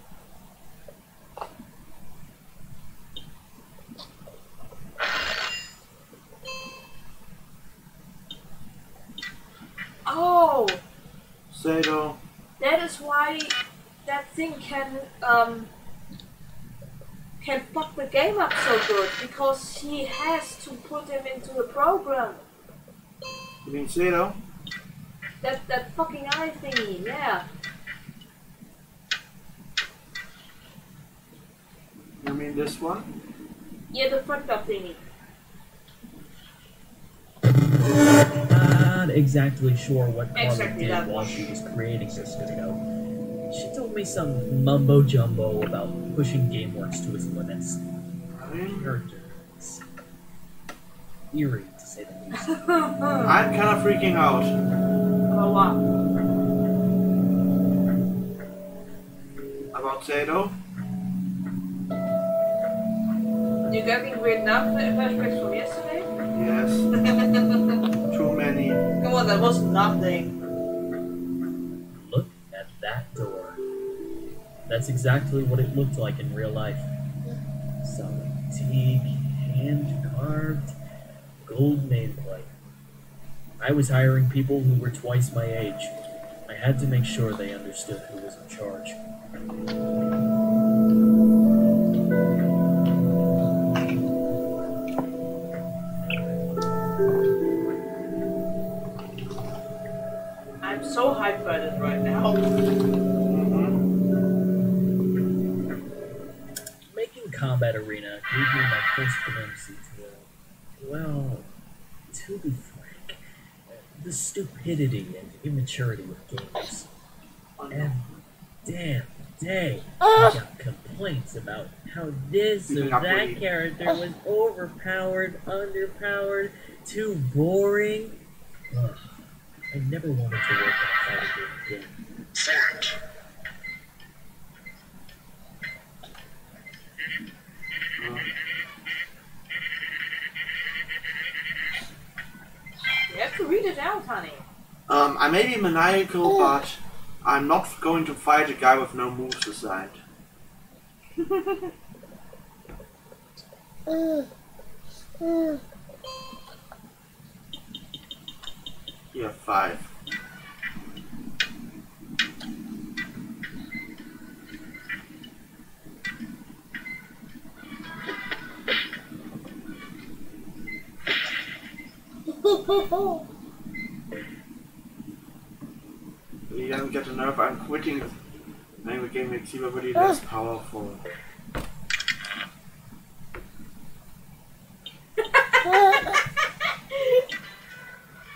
Speaker 2: Oh,
Speaker 1: Sato.
Speaker 2: that is why that thing can fuck the game up so good because he has to put him into the program.
Speaker 1: You mean Zero?
Speaker 2: That fucking eye thingy, yeah.
Speaker 1: You mean this one?
Speaker 2: Yeah, the front up thingy.
Speaker 3: Not exactly sure what Carmen
Speaker 2: Exactly
Speaker 3: did
Speaker 2: that
Speaker 3: while
Speaker 2: one.
Speaker 3: she was creating this video. She told me some mumbo jumbo about pushing GameWorks to its limits. Character is eerie, to say the least.
Speaker 1: I'm kind of freaking out.
Speaker 2: Oh wow.
Speaker 1: About Zero?
Speaker 2: You getting weird enough flashbacks from yesterday?
Speaker 1: Yes. Too many.
Speaker 2: Come on, that was nothing.
Speaker 3: Look at that door. That's exactly what it looked like in real life. Solid teak, hand-carved, gold nameplate. I was hiring people who were twice my age. I had to make sure they understood who was in charge.
Speaker 2: I'm so hyped for it right now.
Speaker 3: Making Combat Arena gave me my first glimpse into, well, to be frank, the stupidity and immaturity of gamers. Every damn day, I got complaints about how this or that character was overpowered, underpowered, too boring. Ugh, I never wanted to work on a fighting game again.
Speaker 2: You have to read it out, honey.
Speaker 1: I may be maniacal, but I'm not going to fight a guy with no moves assigned. You have 5. He doesn't get the nerve. I'm quitting. Maybe the game makes everybody less powerful.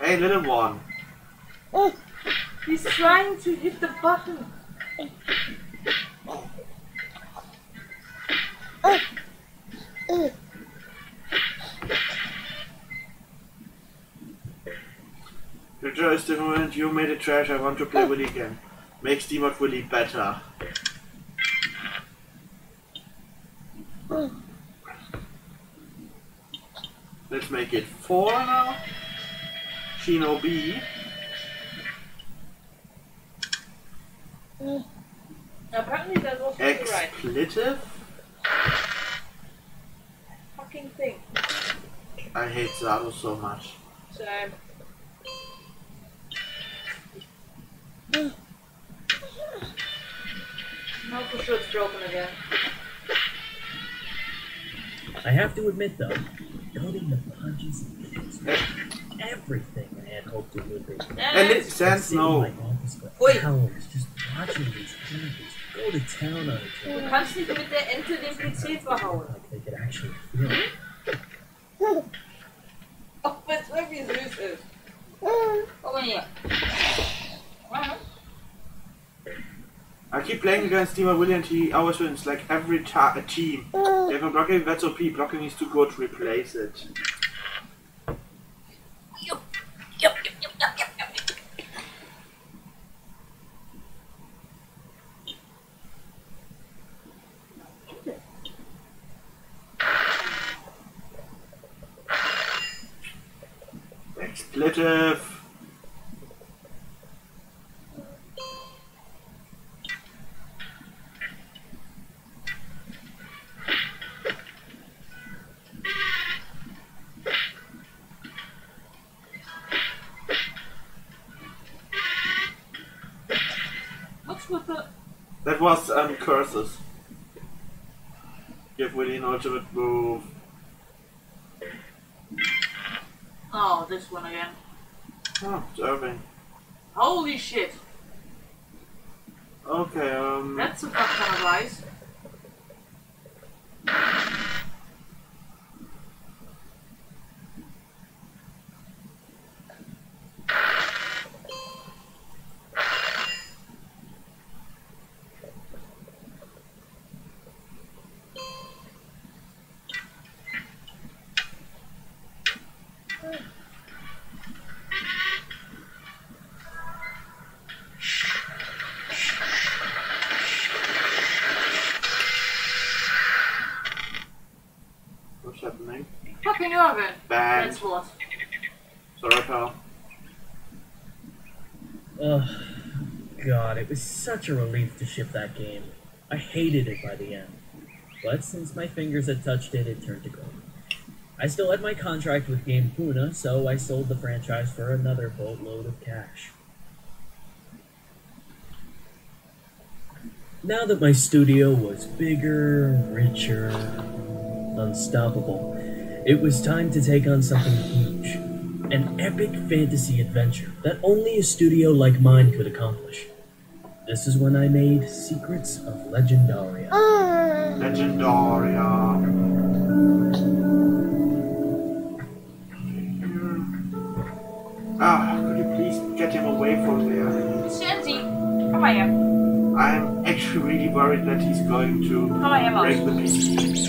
Speaker 1: Hey, little one.
Speaker 2: He's trying to hit the button.
Speaker 1: The joy is the moment you made it trash. I want to play Willy again. Make Steamwork Willy better. Let's make it 4 now. Shino B.
Speaker 2: Apparently that was really right.
Speaker 1: Expletive.
Speaker 2: Fucking thing.
Speaker 1: I hate Zato so much.
Speaker 2: Same. No, for sure it's broken again.
Speaker 3: I have to admit, though, noting the punches and kicks was everything I had hoped it would be.
Speaker 1: And it stands no.
Speaker 2: Ui.
Speaker 3: Hours just watching these characters go to town on each
Speaker 2: Du
Speaker 3: other.
Speaker 2: kannst nicht mit der Ente den PC verhauen.
Speaker 3: Like they could actually feel it.
Speaker 2: Auch wenn es irgendwie süß ist. Komm mal hier.
Speaker 1: I keep playing against Steamer Willy and he always wins, like every team. If I'm blocking, that's OP. Blocking is too good to replace it. Expletive.
Speaker 2: What's with the...
Speaker 1: That was curses. Give Willy an ultimate move.
Speaker 2: Oh, this one again.
Speaker 1: Oh, serving.
Speaker 2: Holy shit!
Speaker 1: Okay,
Speaker 2: That's a tough kind of ice.
Speaker 1: what's happening?
Speaker 2: Fucking oven.
Speaker 1: Banned.
Speaker 2: That's what.
Speaker 1: Sorry, pal.
Speaker 3: Ugh, God, it was such a relief to ship that game. I hated it by the end. But since my fingers had touched it, it turned to gold. I still had my contract with Game Puna, so I sold the franchise for another boatload of cash. Now that my studio was bigger, richer, unstoppable, it was time to take on something huge. An epic fantasy adventure that only a studio like mine could accomplish. This is when I made Secrets of Legendaria.
Speaker 1: Legendaria. Ah, could you please get him away from there?
Speaker 2: Shanty, come here.
Speaker 1: I'm actually really worried that he's going to
Speaker 2: Come here,
Speaker 1: break the
Speaker 2: Mouse.
Speaker 1: piece.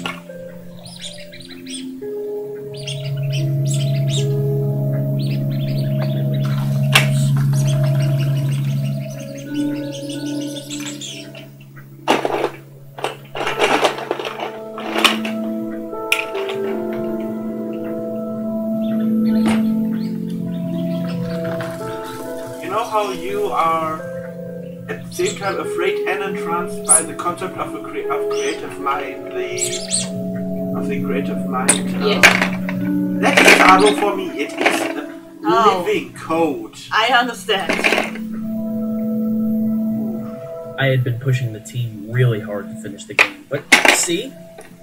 Speaker 1: You know how you are at the same time afraid and entranced by the concept of creative mind, the creative mind.
Speaker 2: Yes.
Speaker 1: That is Aro for me. It is a
Speaker 2: Oh.
Speaker 1: living code.
Speaker 2: I understand.
Speaker 3: I had been pushing the team really hard to finish the game, but see?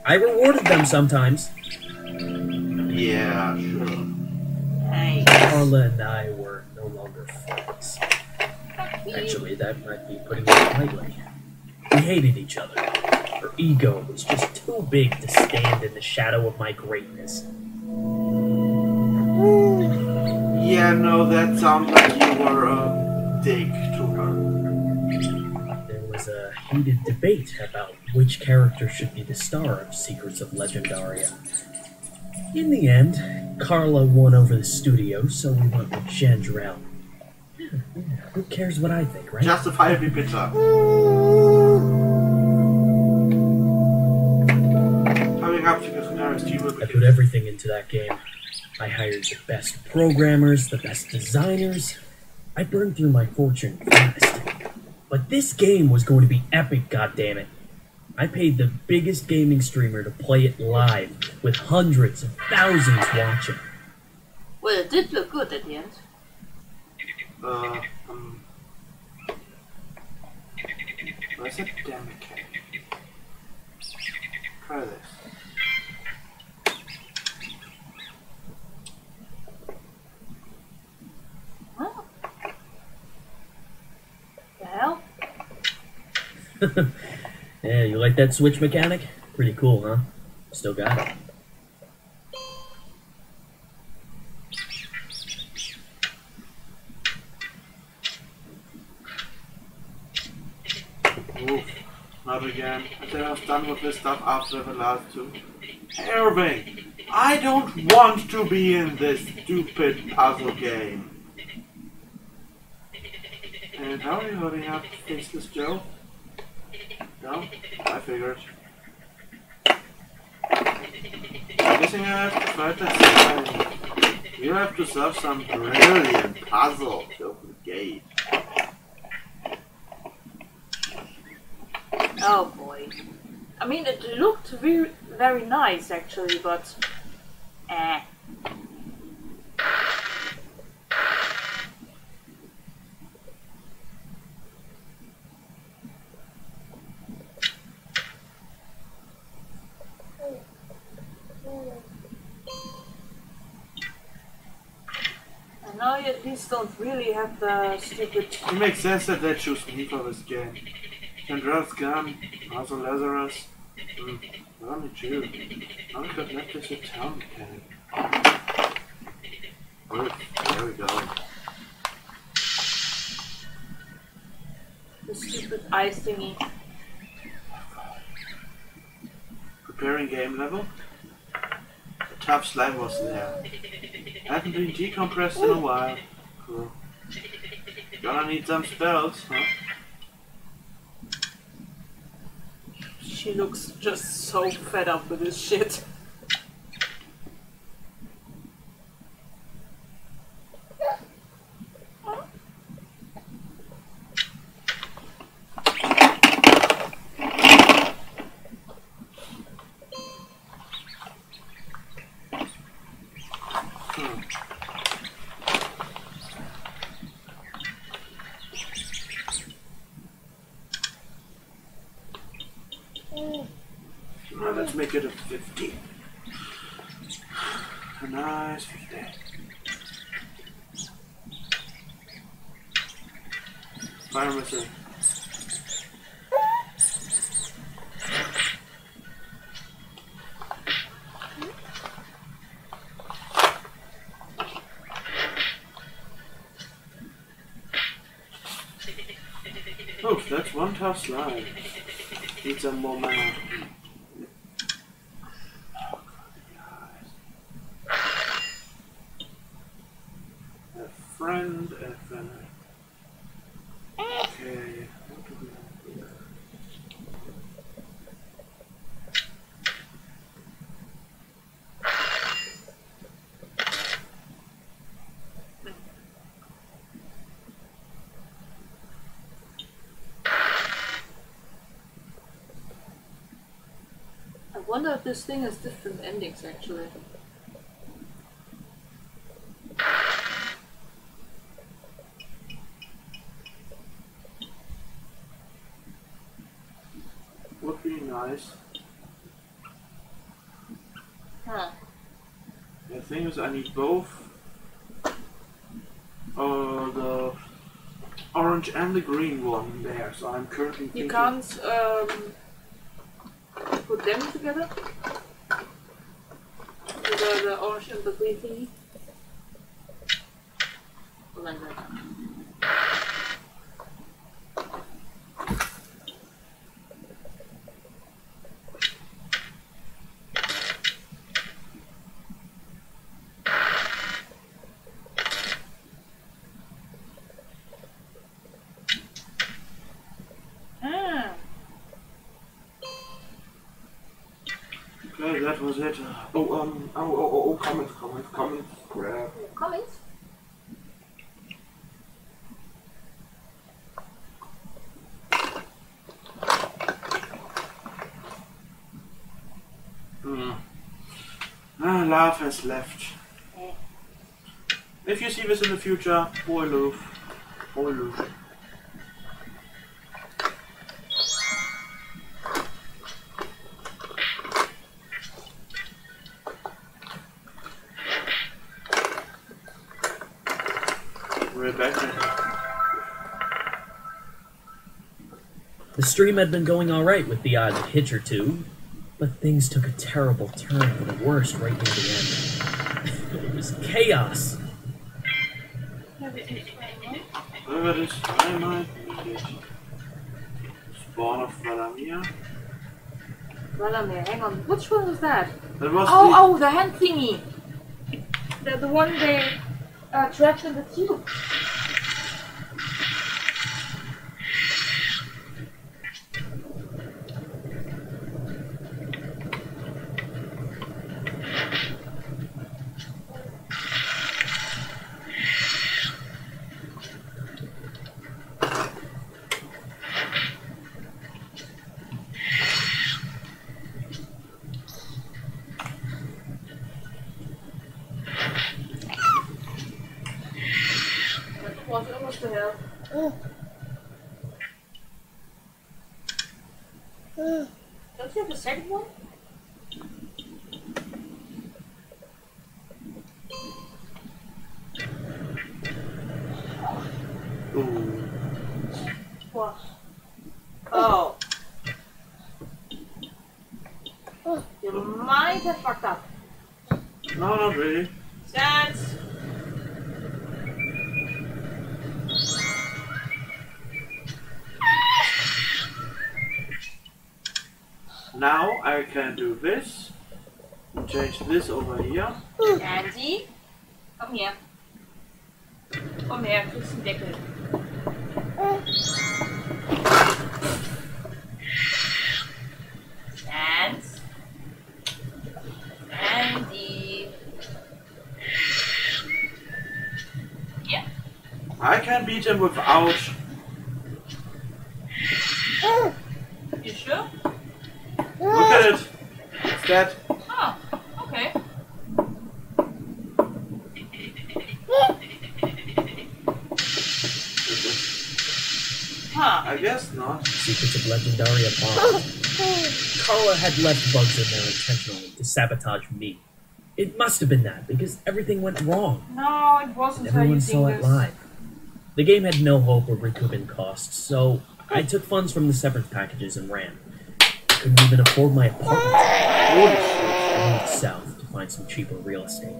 Speaker 3: I rewarded them sometimes.
Speaker 1: Yeah, sure.
Speaker 2: Hey.
Speaker 3: Carla and I were no longer friends. Actually, that might be putting it lightly. We hated each other. Her ego was just too big to stand in the shadow of my greatness.
Speaker 1: Yeah, no, that sounds like you were a dick to her.
Speaker 3: There was a heated debate about which character should be the star of Secrets of Legendaria. In the end, Carla won over the studio, so we went with Chandrell. Who cares what I think, right?
Speaker 1: Justifiably bitter. Coming up to the nearest you will
Speaker 3: I put everything into that game. I hired the best programmers, the best designers. I burned through my fortune fast. But this game was going to be epic, goddammit. I paid the biggest gaming streamer to play it live, with hundreds of thousands watching.
Speaker 2: Well, it did look good at the end.
Speaker 1: Where's that damn mechanic? Try this.
Speaker 2: Huh? The hell?
Speaker 3: Yeah, you like that switch mechanic? Pretty cool, huh? Still got it.
Speaker 1: Oof, not again. I said I was done with this stuff after the last two. Irving, I don't want to be in this stupid puzzle game. And how are you holding up, Faceless Joe? No? I figured. I'm guessing I have to fight that side. You have to solve some brilliant puzzle to open the gate.
Speaker 2: Oh boy. I mean, it looked very, very nice actually, but eh. No, these don't really have the stupid.
Speaker 1: It makes sense that they choose me for this game. Kendra's gun, also Lazarus. Only two. Only got left is a town mechanic. Good, there we go.
Speaker 2: The stupid ice thingy.
Speaker 1: Preparing game level. The tough slime was there. Haven't been decompressed in a while. Cool. Gonna need some spells, huh?
Speaker 2: She looks just so fed up with this shit.
Speaker 1: Now let's make it a 50. A nice 50. Fire missile. Oh, that's one tough slide. Need some more mana. A friend. Okay. What do we have here?
Speaker 2: I wonder if this thing has different endings actually.
Speaker 1: Would be nice.
Speaker 2: Huh.
Speaker 1: The thing is, I need both the orange and the green one there, so I'm currently thinking...
Speaker 2: You can't put them together? The orange and the green thingy? Or like that.
Speaker 1: Okay, that was it. Comments, grab.
Speaker 2: Comments?
Speaker 1: Love has left. If you see this in the future, boy love. Rebecca.
Speaker 3: The stream had been going alright with the odd hitch or two, but things took a terrible turn for the worst right near the end. It was chaos.
Speaker 1: Whatever this I might need it. Spawn of Valamir.
Speaker 2: Valamir, hang on. Which one was that?
Speaker 1: That was
Speaker 2: Oh, the hand thingy! The one they trapped in the tube. What the hell? Don't you have a second one?
Speaker 1: Ooh.
Speaker 2: What? Oh. You might have fucked up.
Speaker 1: No, not really.
Speaker 2: Sense.
Speaker 1: Now I can do this. Change this over here.
Speaker 2: Andy, come here. Kom her, tussendekker. Dance. Andy. Yeah.
Speaker 1: I can beat him without.
Speaker 2: You sure?
Speaker 1: Look at it. It's dead.
Speaker 2: Oh, okay. Huh.
Speaker 1: I guess not.
Speaker 3: Secrets of Legendary Apollo. Carla had left bugs in there intentionally to sabotage me. It must have been that, because everything went wrong.
Speaker 2: No, it wasn't.
Speaker 3: Everyone saw it live. The game had no hope of recouping costs, so I took funds from the severance packages and ran. I couldn't even afford my apartment.
Speaker 1: Holy shit.
Speaker 3: I moved south to find some cheaper real estate.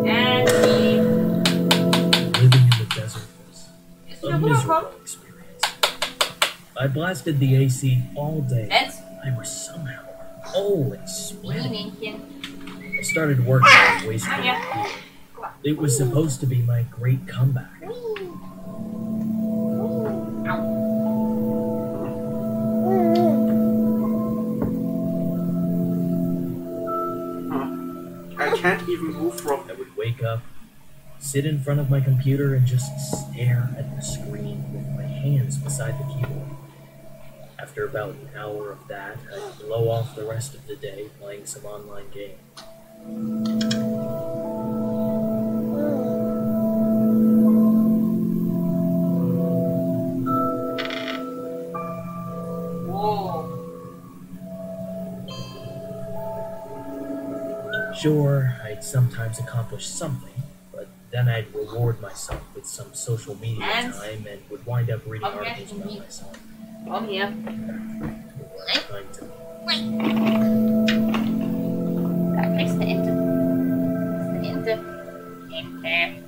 Speaker 2: Andy.
Speaker 3: Living in the desert was
Speaker 2: Is
Speaker 3: a
Speaker 2: your
Speaker 3: miserable
Speaker 2: welcome?
Speaker 3: experience. I blasted the AC all day.
Speaker 2: Let's.
Speaker 3: I was somehow always sweating.
Speaker 2: Mininkje.
Speaker 3: I started working on waste
Speaker 2: Ah, yeah.
Speaker 3: gear. It was supposed to be my great comeback.
Speaker 1: I can't even move from
Speaker 3: I would wake up, sit in front of my computer, and just stare at the screen with my hands beside the keyboard. After about an hour of that, I'd blow off the rest of the day playing some online game.
Speaker 2: Whoa.
Speaker 3: Sure, I'd sometimes accomplish something, but then I'd reward myself with some social media
Speaker 2: And-
Speaker 3: time and would wind up reading
Speaker 2: Okay,
Speaker 3: articles about
Speaker 2: indeed.
Speaker 3: myself.
Speaker 2: Come here.
Speaker 3: Trying to
Speaker 2: Daar is de ente. De ente. Ente.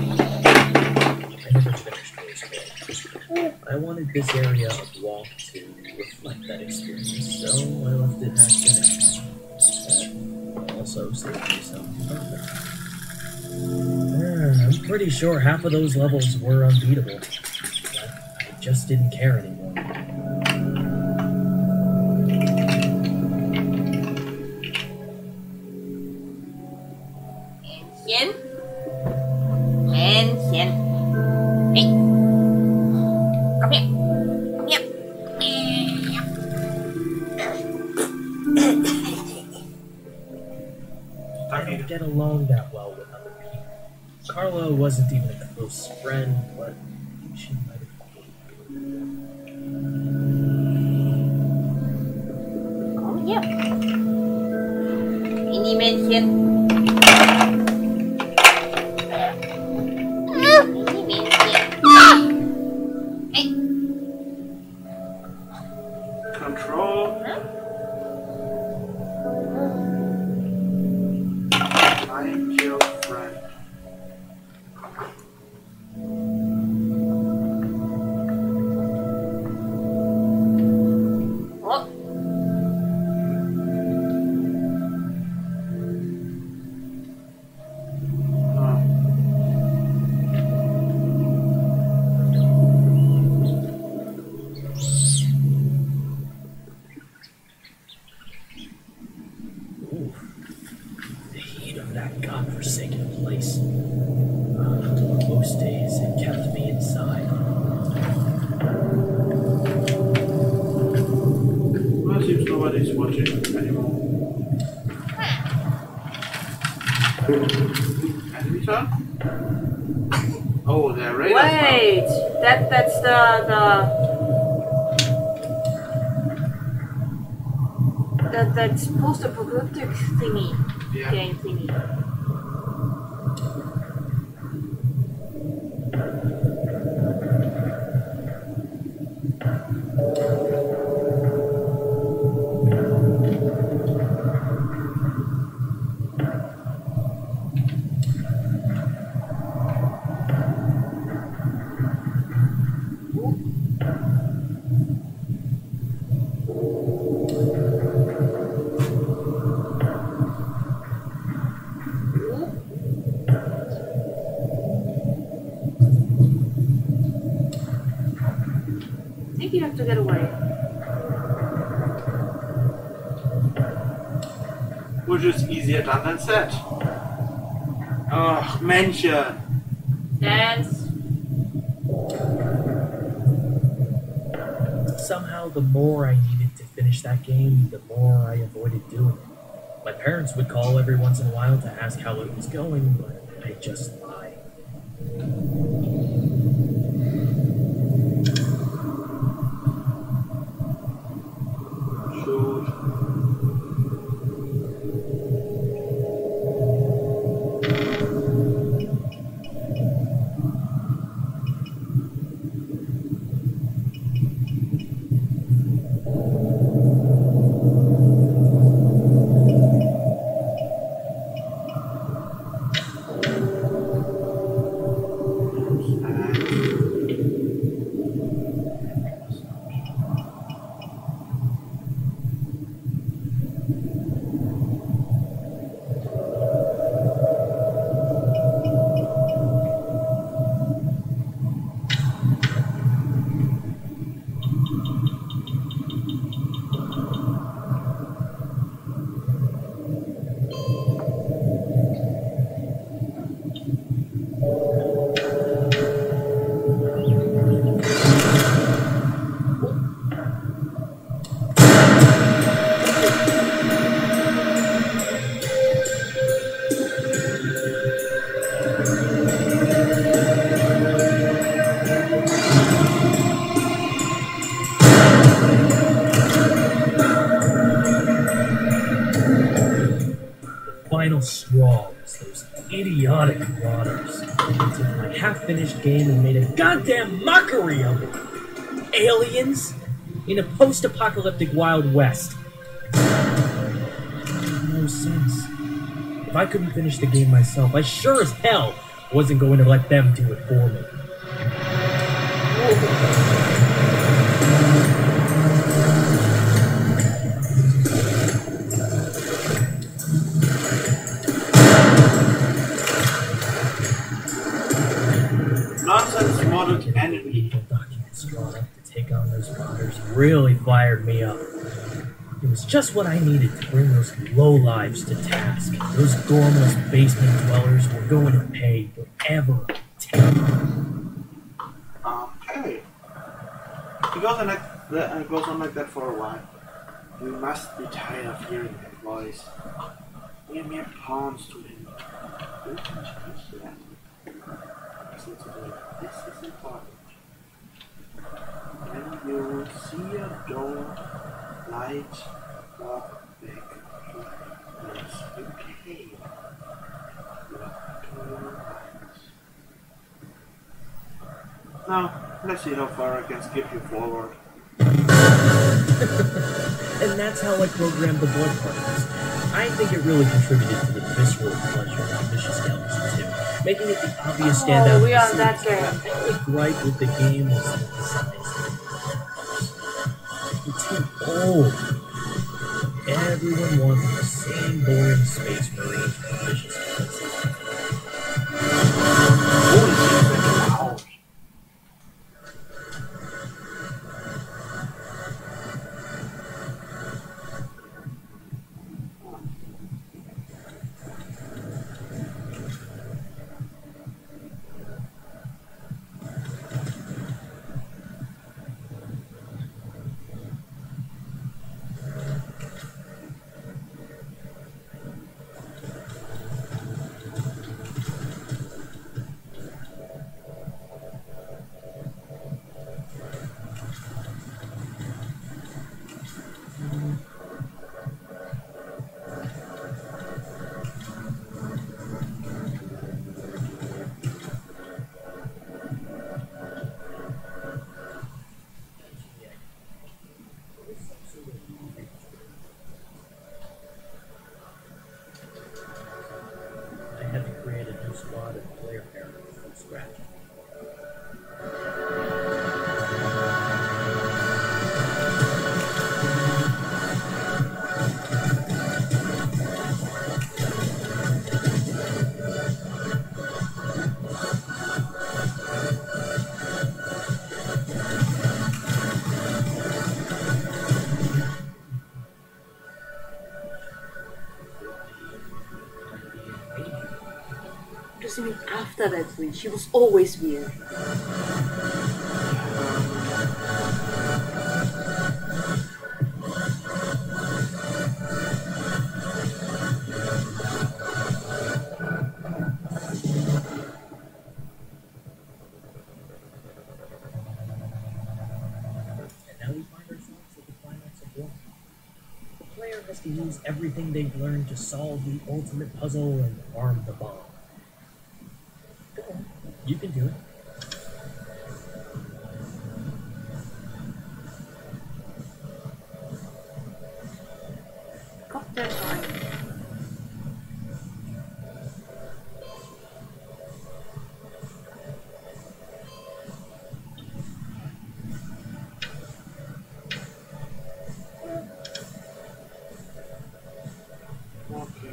Speaker 3: I never finished those goals. I wanted this area of walk to reflect that experience, so I left it half finished. That also saved me some progress. I'm pretty sure half of those levels were unbeatable, but I just didn't care anymore.
Speaker 2: Männchen. Männchen. Hey. Komm her. Komm her.
Speaker 3: I didn't get along that well with other people. Carla wasn't even a close friend, but she might have been.
Speaker 2: Kom hier. Mini-Männchen. Mini-Männchen. Hey.
Speaker 1: control. I kill friend.
Speaker 2: Oh.
Speaker 3: Ooh, the heat of that godforsaken place. Most days it kept me inside.
Speaker 1: Well, it seems nobody's watching anymore. Enemy turn? Oh, they're radars now.
Speaker 2: Wait, that's That's post-apocalyptic thingy.
Speaker 1: Yeah.
Speaker 2: Game thingy. I think you have to get away.
Speaker 1: Which is easier done than said. Ach, Männchen.
Speaker 2: Dance.
Speaker 3: Somehow, the more I needed to finish that game, the more I avoided doing it. My parents would call every once in a while to ask how it was going, but I just lie.
Speaker 1: Shoot.
Speaker 3: Final straw was those idiotic marauders. They took my half-finished game and made a goddamn mockery of it. Aliens in a post-apocalyptic Wild West. It made no sense. If I couldn't finish the game myself, I sure as hell wasn't going to let them do it for me.
Speaker 1: Nonsense modeled enemy.
Speaker 3: Lethal documents drawn up to take on those marauders really fired me up. It was just what I needed to bring those lowlives to task. Those gormless basement dwellers were going to pay forever.
Speaker 1: Okay. It goes on like that for a while. You must be tired of hearing that voice. We are mere pawns to him. You can change that. Listen to me. This is important. When you see a door, light, walk back to the place you came. Look to your right. Now, let's see how far I can skip you forward.
Speaker 3: And that's how I programmed the blood particles. I think it really contributed to the visceral pleasure of Vicious Galaxy 2, making it the obvious standout.
Speaker 2: Oh, we are that game.
Speaker 3: My only gripe with the game was the size. It's too old. Everyone wanted the same boring space marines from Vicious Galaxy.
Speaker 1: Holy shit, that's loud.
Speaker 4: was even after that week. She was always weird.
Speaker 3: And now we find ourselves at the climax of war. The player has to use everything they've learned to solve the ultimate puzzle and arm the bomb. Go on, you can do it.
Speaker 4: Goddamn time.
Speaker 1: Okay.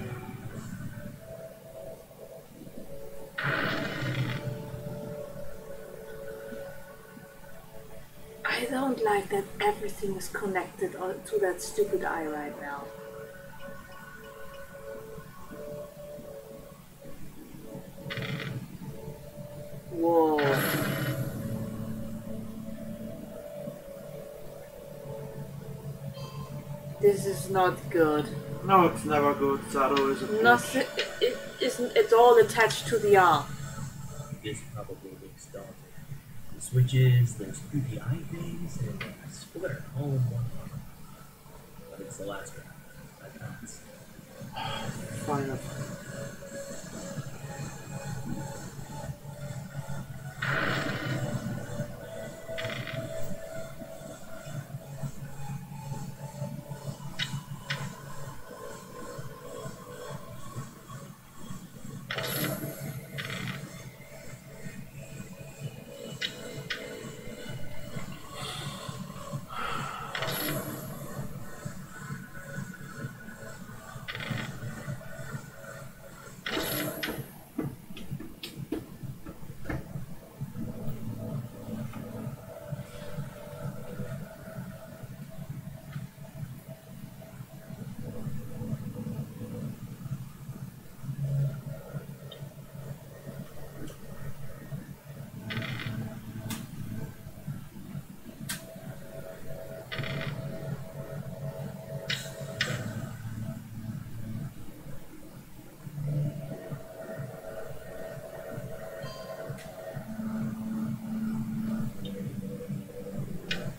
Speaker 4: I don't like that everything is connected to that stupid eye right now. Whoa. This is not good.
Speaker 1: No, it's never good. Sado is a bitch.
Speaker 4: Nothing. It isn't at all attached to the arm.
Speaker 3: This probably looks daunting. The switches, those creepy eye things, and a splitter all in one arm. But it's the last one. I promise.
Speaker 1: Fine.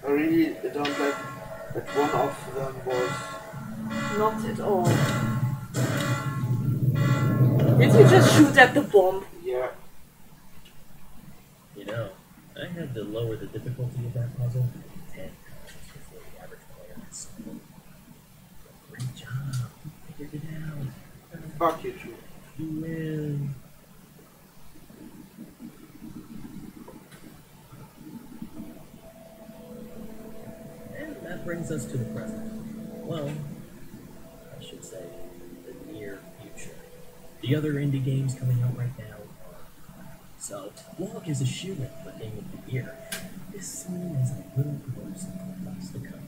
Speaker 1: I really don't like that one of them was.
Speaker 4: Not at all. Did you just shoot at the bomb?
Speaker 1: Yeah.
Speaker 3: You know, I had to lower the difficulty of that puzzle to 10 before the average player has. Great job. You figured it out.
Speaker 1: Fuck you too.
Speaker 3: You win. And that brings us to the present. Well, I should say the near future. The other indie games coming out right now. So, Log is a shoo-in for Game of the Year. This scene is a little closer to what's to come.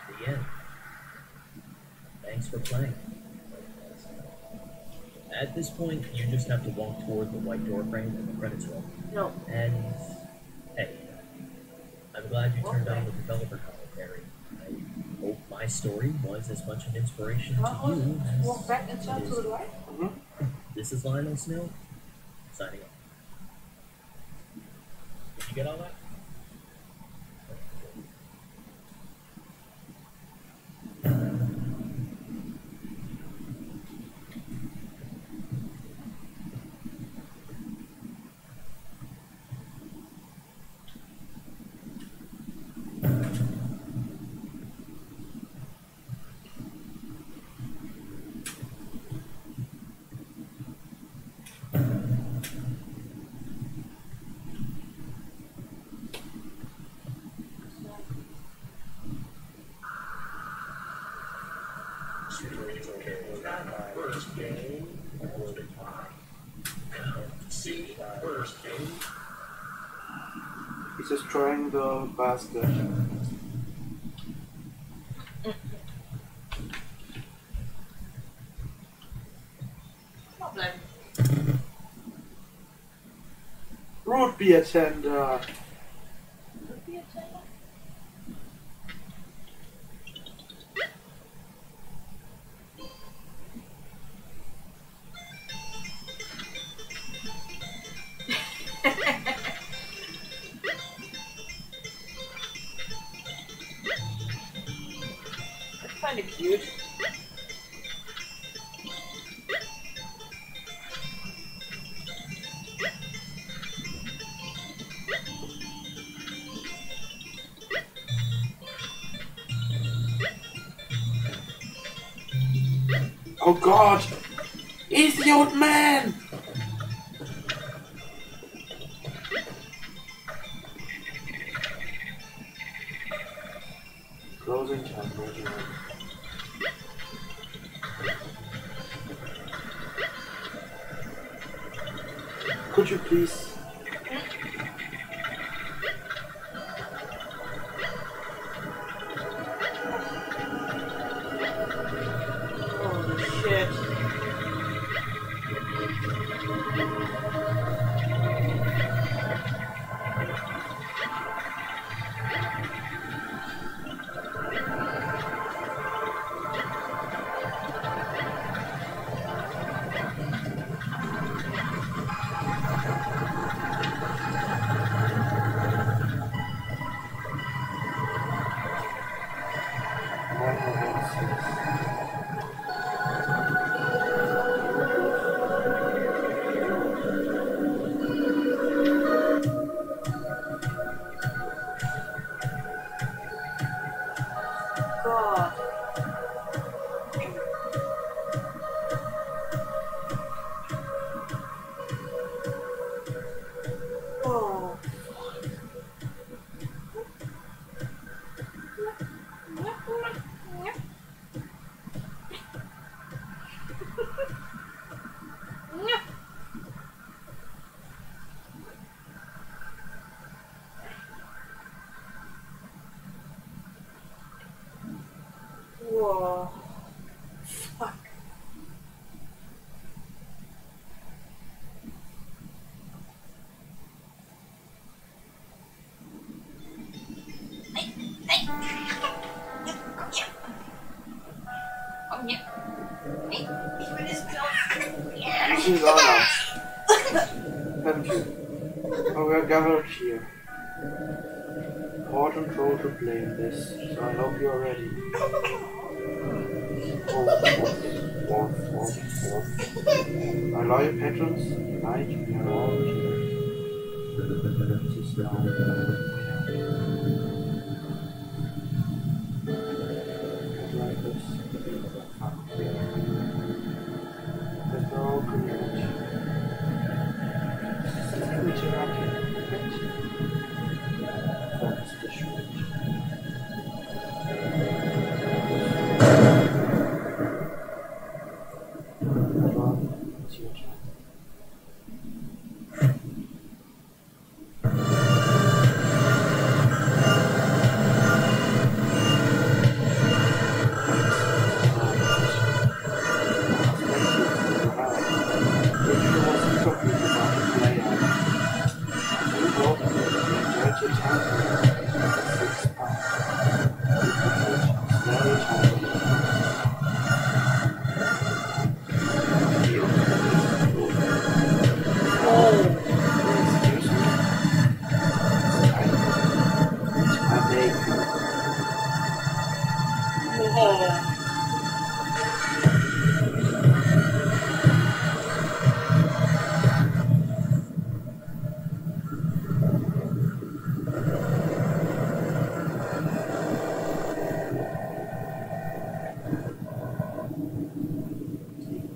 Speaker 3: The end. Thanks for playing. At this point, you just have to walk toward the white door frame and the credits roll.
Speaker 4: No.
Speaker 3: And hey, I'm glad you turned on the developer commentary. I hope my story was as much an inspiration to you as
Speaker 2: Walk back and turn
Speaker 3: it
Speaker 2: to
Speaker 3: is.
Speaker 2: the right.
Speaker 3: This is Lionel Snow, signing off. Did you get all that? first cave?
Speaker 1: He's destroying the basket.
Speaker 2: Problem.
Speaker 1: Root beer tender.
Speaker 2: Could be a tender. That's kind of cute.
Speaker 1: Oh God! He's the old man! Closing time, Reginald. Could you please?
Speaker 2: Holy shit. God. Oh. Whoa. Fuck.
Speaker 1: She's on us. Haven't you? Oh, we're gathered here. Important role to play in this, so I hope you're ready. Our loyal patrons, tonight we are all here. This is now like this. There's no community. That's the short. It's your turn.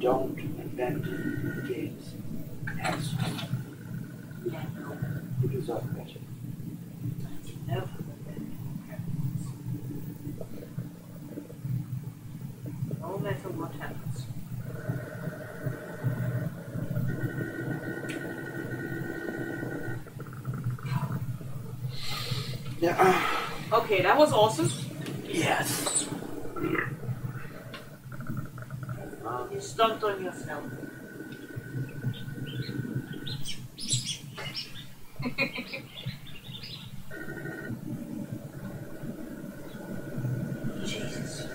Speaker 1: Don't abandon the games. Yes. You deserve better.
Speaker 2: No matter what happens.
Speaker 1: Yeah.
Speaker 2: Okay, that was awesome.
Speaker 1: Yes.
Speaker 2: You stomped on yourself. Jesus.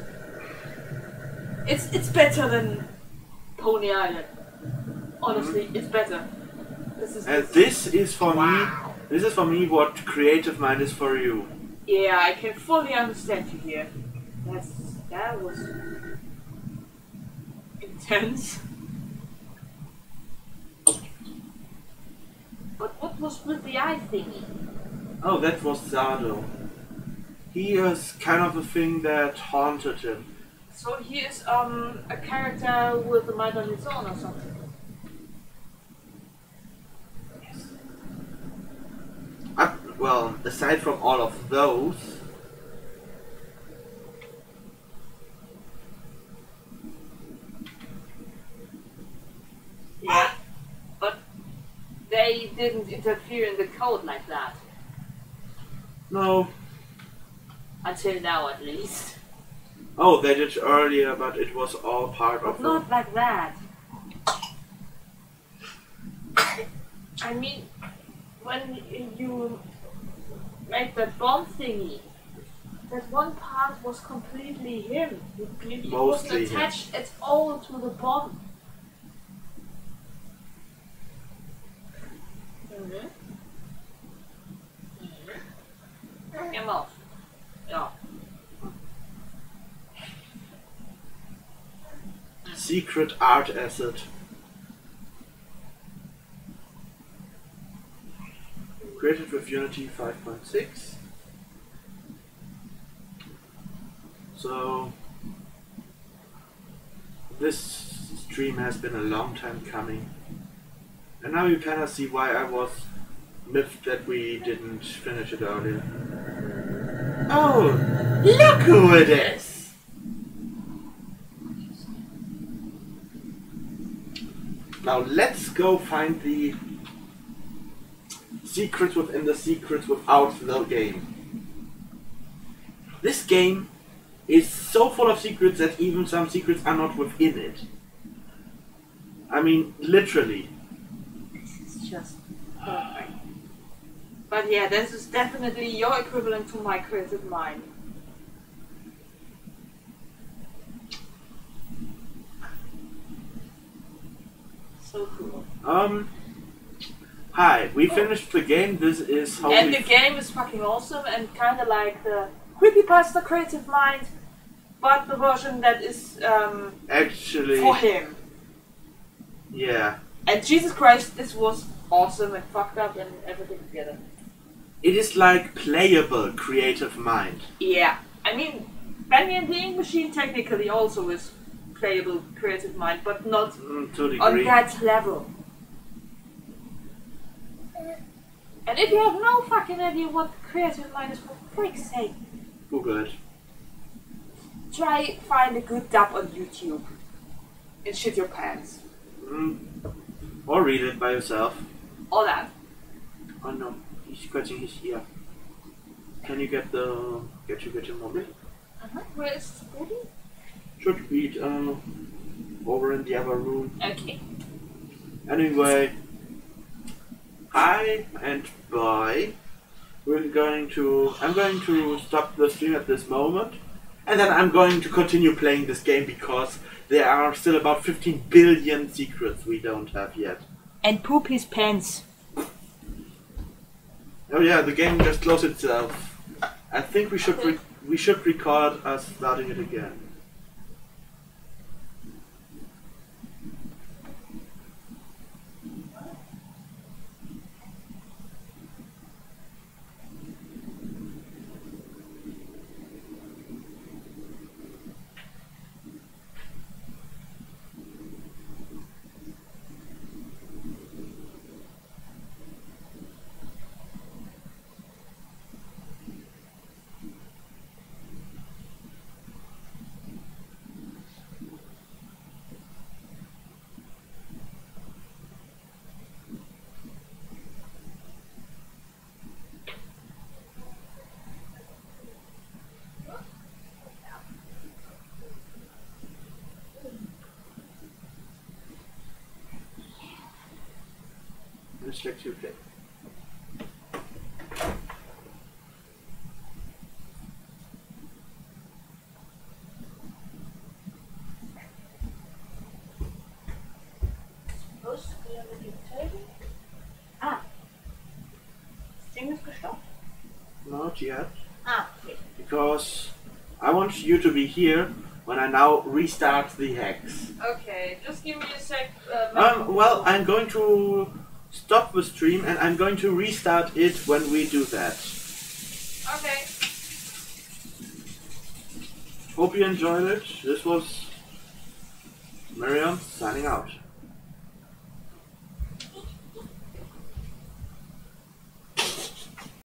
Speaker 2: It's better than Pony Island. Honestly, it's better.
Speaker 1: This is for me.
Speaker 2: Wow.
Speaker 1: This is for me what creative mind is for you.
Speaker 2: Yeah, I can fully understand you here. That was intense. But what was with the eye thingy?
Speaker 1: Oh, that was Zardo. He is kind of a thing that haunted him.
Speaker 2: So he is a character with a mind on his own or something.
Speaker 1: Well, aside from all of those,
Speaker 2: Yeah. But they didn't interfere in the code like that.
Speaker 1: no.
Speaker 2: Until now, at least.
Speaker 1: Oh, they did earlier, but it was all part
Speaker 2: But
Speaker 1: of
Speaker 2: not like that. I mean, when you make that bomb thingy, that one part was completely him. It wasn't
Speaker 1: Mostly
Speaker 2: attached at all to the bomb. Mhm. Mhm. Genau. Ja.
Speaker 1: secret art asset. Created with Unity 5.6. So this stream has been a long time coming. And now you kind of see why I was miffed that we didn't finish it earlier. Oh, look who it is! Now let's go find the secrets within the secrets without the game. This game is so full of secrets that even some secrets are not within it. I mean, literally.
Speaker 2: It's just perfect. But yeah, this is definitely your equivalent to my creative mind. So cool.
Speaker 1: Hi, we finished the game. This is how
Speaker 2: And
Speaker 1: we
Speaker 2: the game is fucking awesome and kind of like the creepypasta creative mind, but the version that is
Speaker 1: actually.
Speaker 2: for him.
Speaker 1: Yeah.
Speaker 2: And Jesus Christ, this was awesome and fucked up and everything together.
Speaker 1: It is like playable creative mind.
Speaker 2: Yeah. I mean, Benny and the Ink Machine technically also is playable creative mind, but not
Speaker 1: To a degree.
Speaker 2: on that level. And if you have no fucking idea what creative mind is, for freak's sake,
Speaker 1: Google it.
Speaker 2: try find a good dub on YouTube and shit your pants.
Speaker 1: Or read it by yourself.
Speaker 2: All that.
Speaker 1: Oh no, he's scratching his ear. Can you get your mobile?
Speaker 2: Where is the baby?
Speaker 1: Should be over in the other room.
Speaker 2: Okay.
Speaker 1: Anyway, hi and bye. I'm going to stop the stream at this moment, and then I'm going to continue playing this game because there are still about 15 billion secrets we don't have yet.
Speaker 2: And poop his pants.
Speaker 1: Oh yeah, the game just closed itself. I think we should record us starting it again. Just let you play.
Speaker 2: Los, wir haben die Table. Ah. Das Ding ist gestoppt.
Speaker 1: Not yet.
Speaker 2: Ah, okay.
Speaker 1: Because I want you to be here when I now restart the hex.
Speaker 2: Okay, just give me a sec.
Speaker 1: Well, I'm going to stop the stream and I'm going to restart it when we do that.
Speaker 2: Okay.
Speaker 1: Hope you enjoyed it. This was Miriam signing out.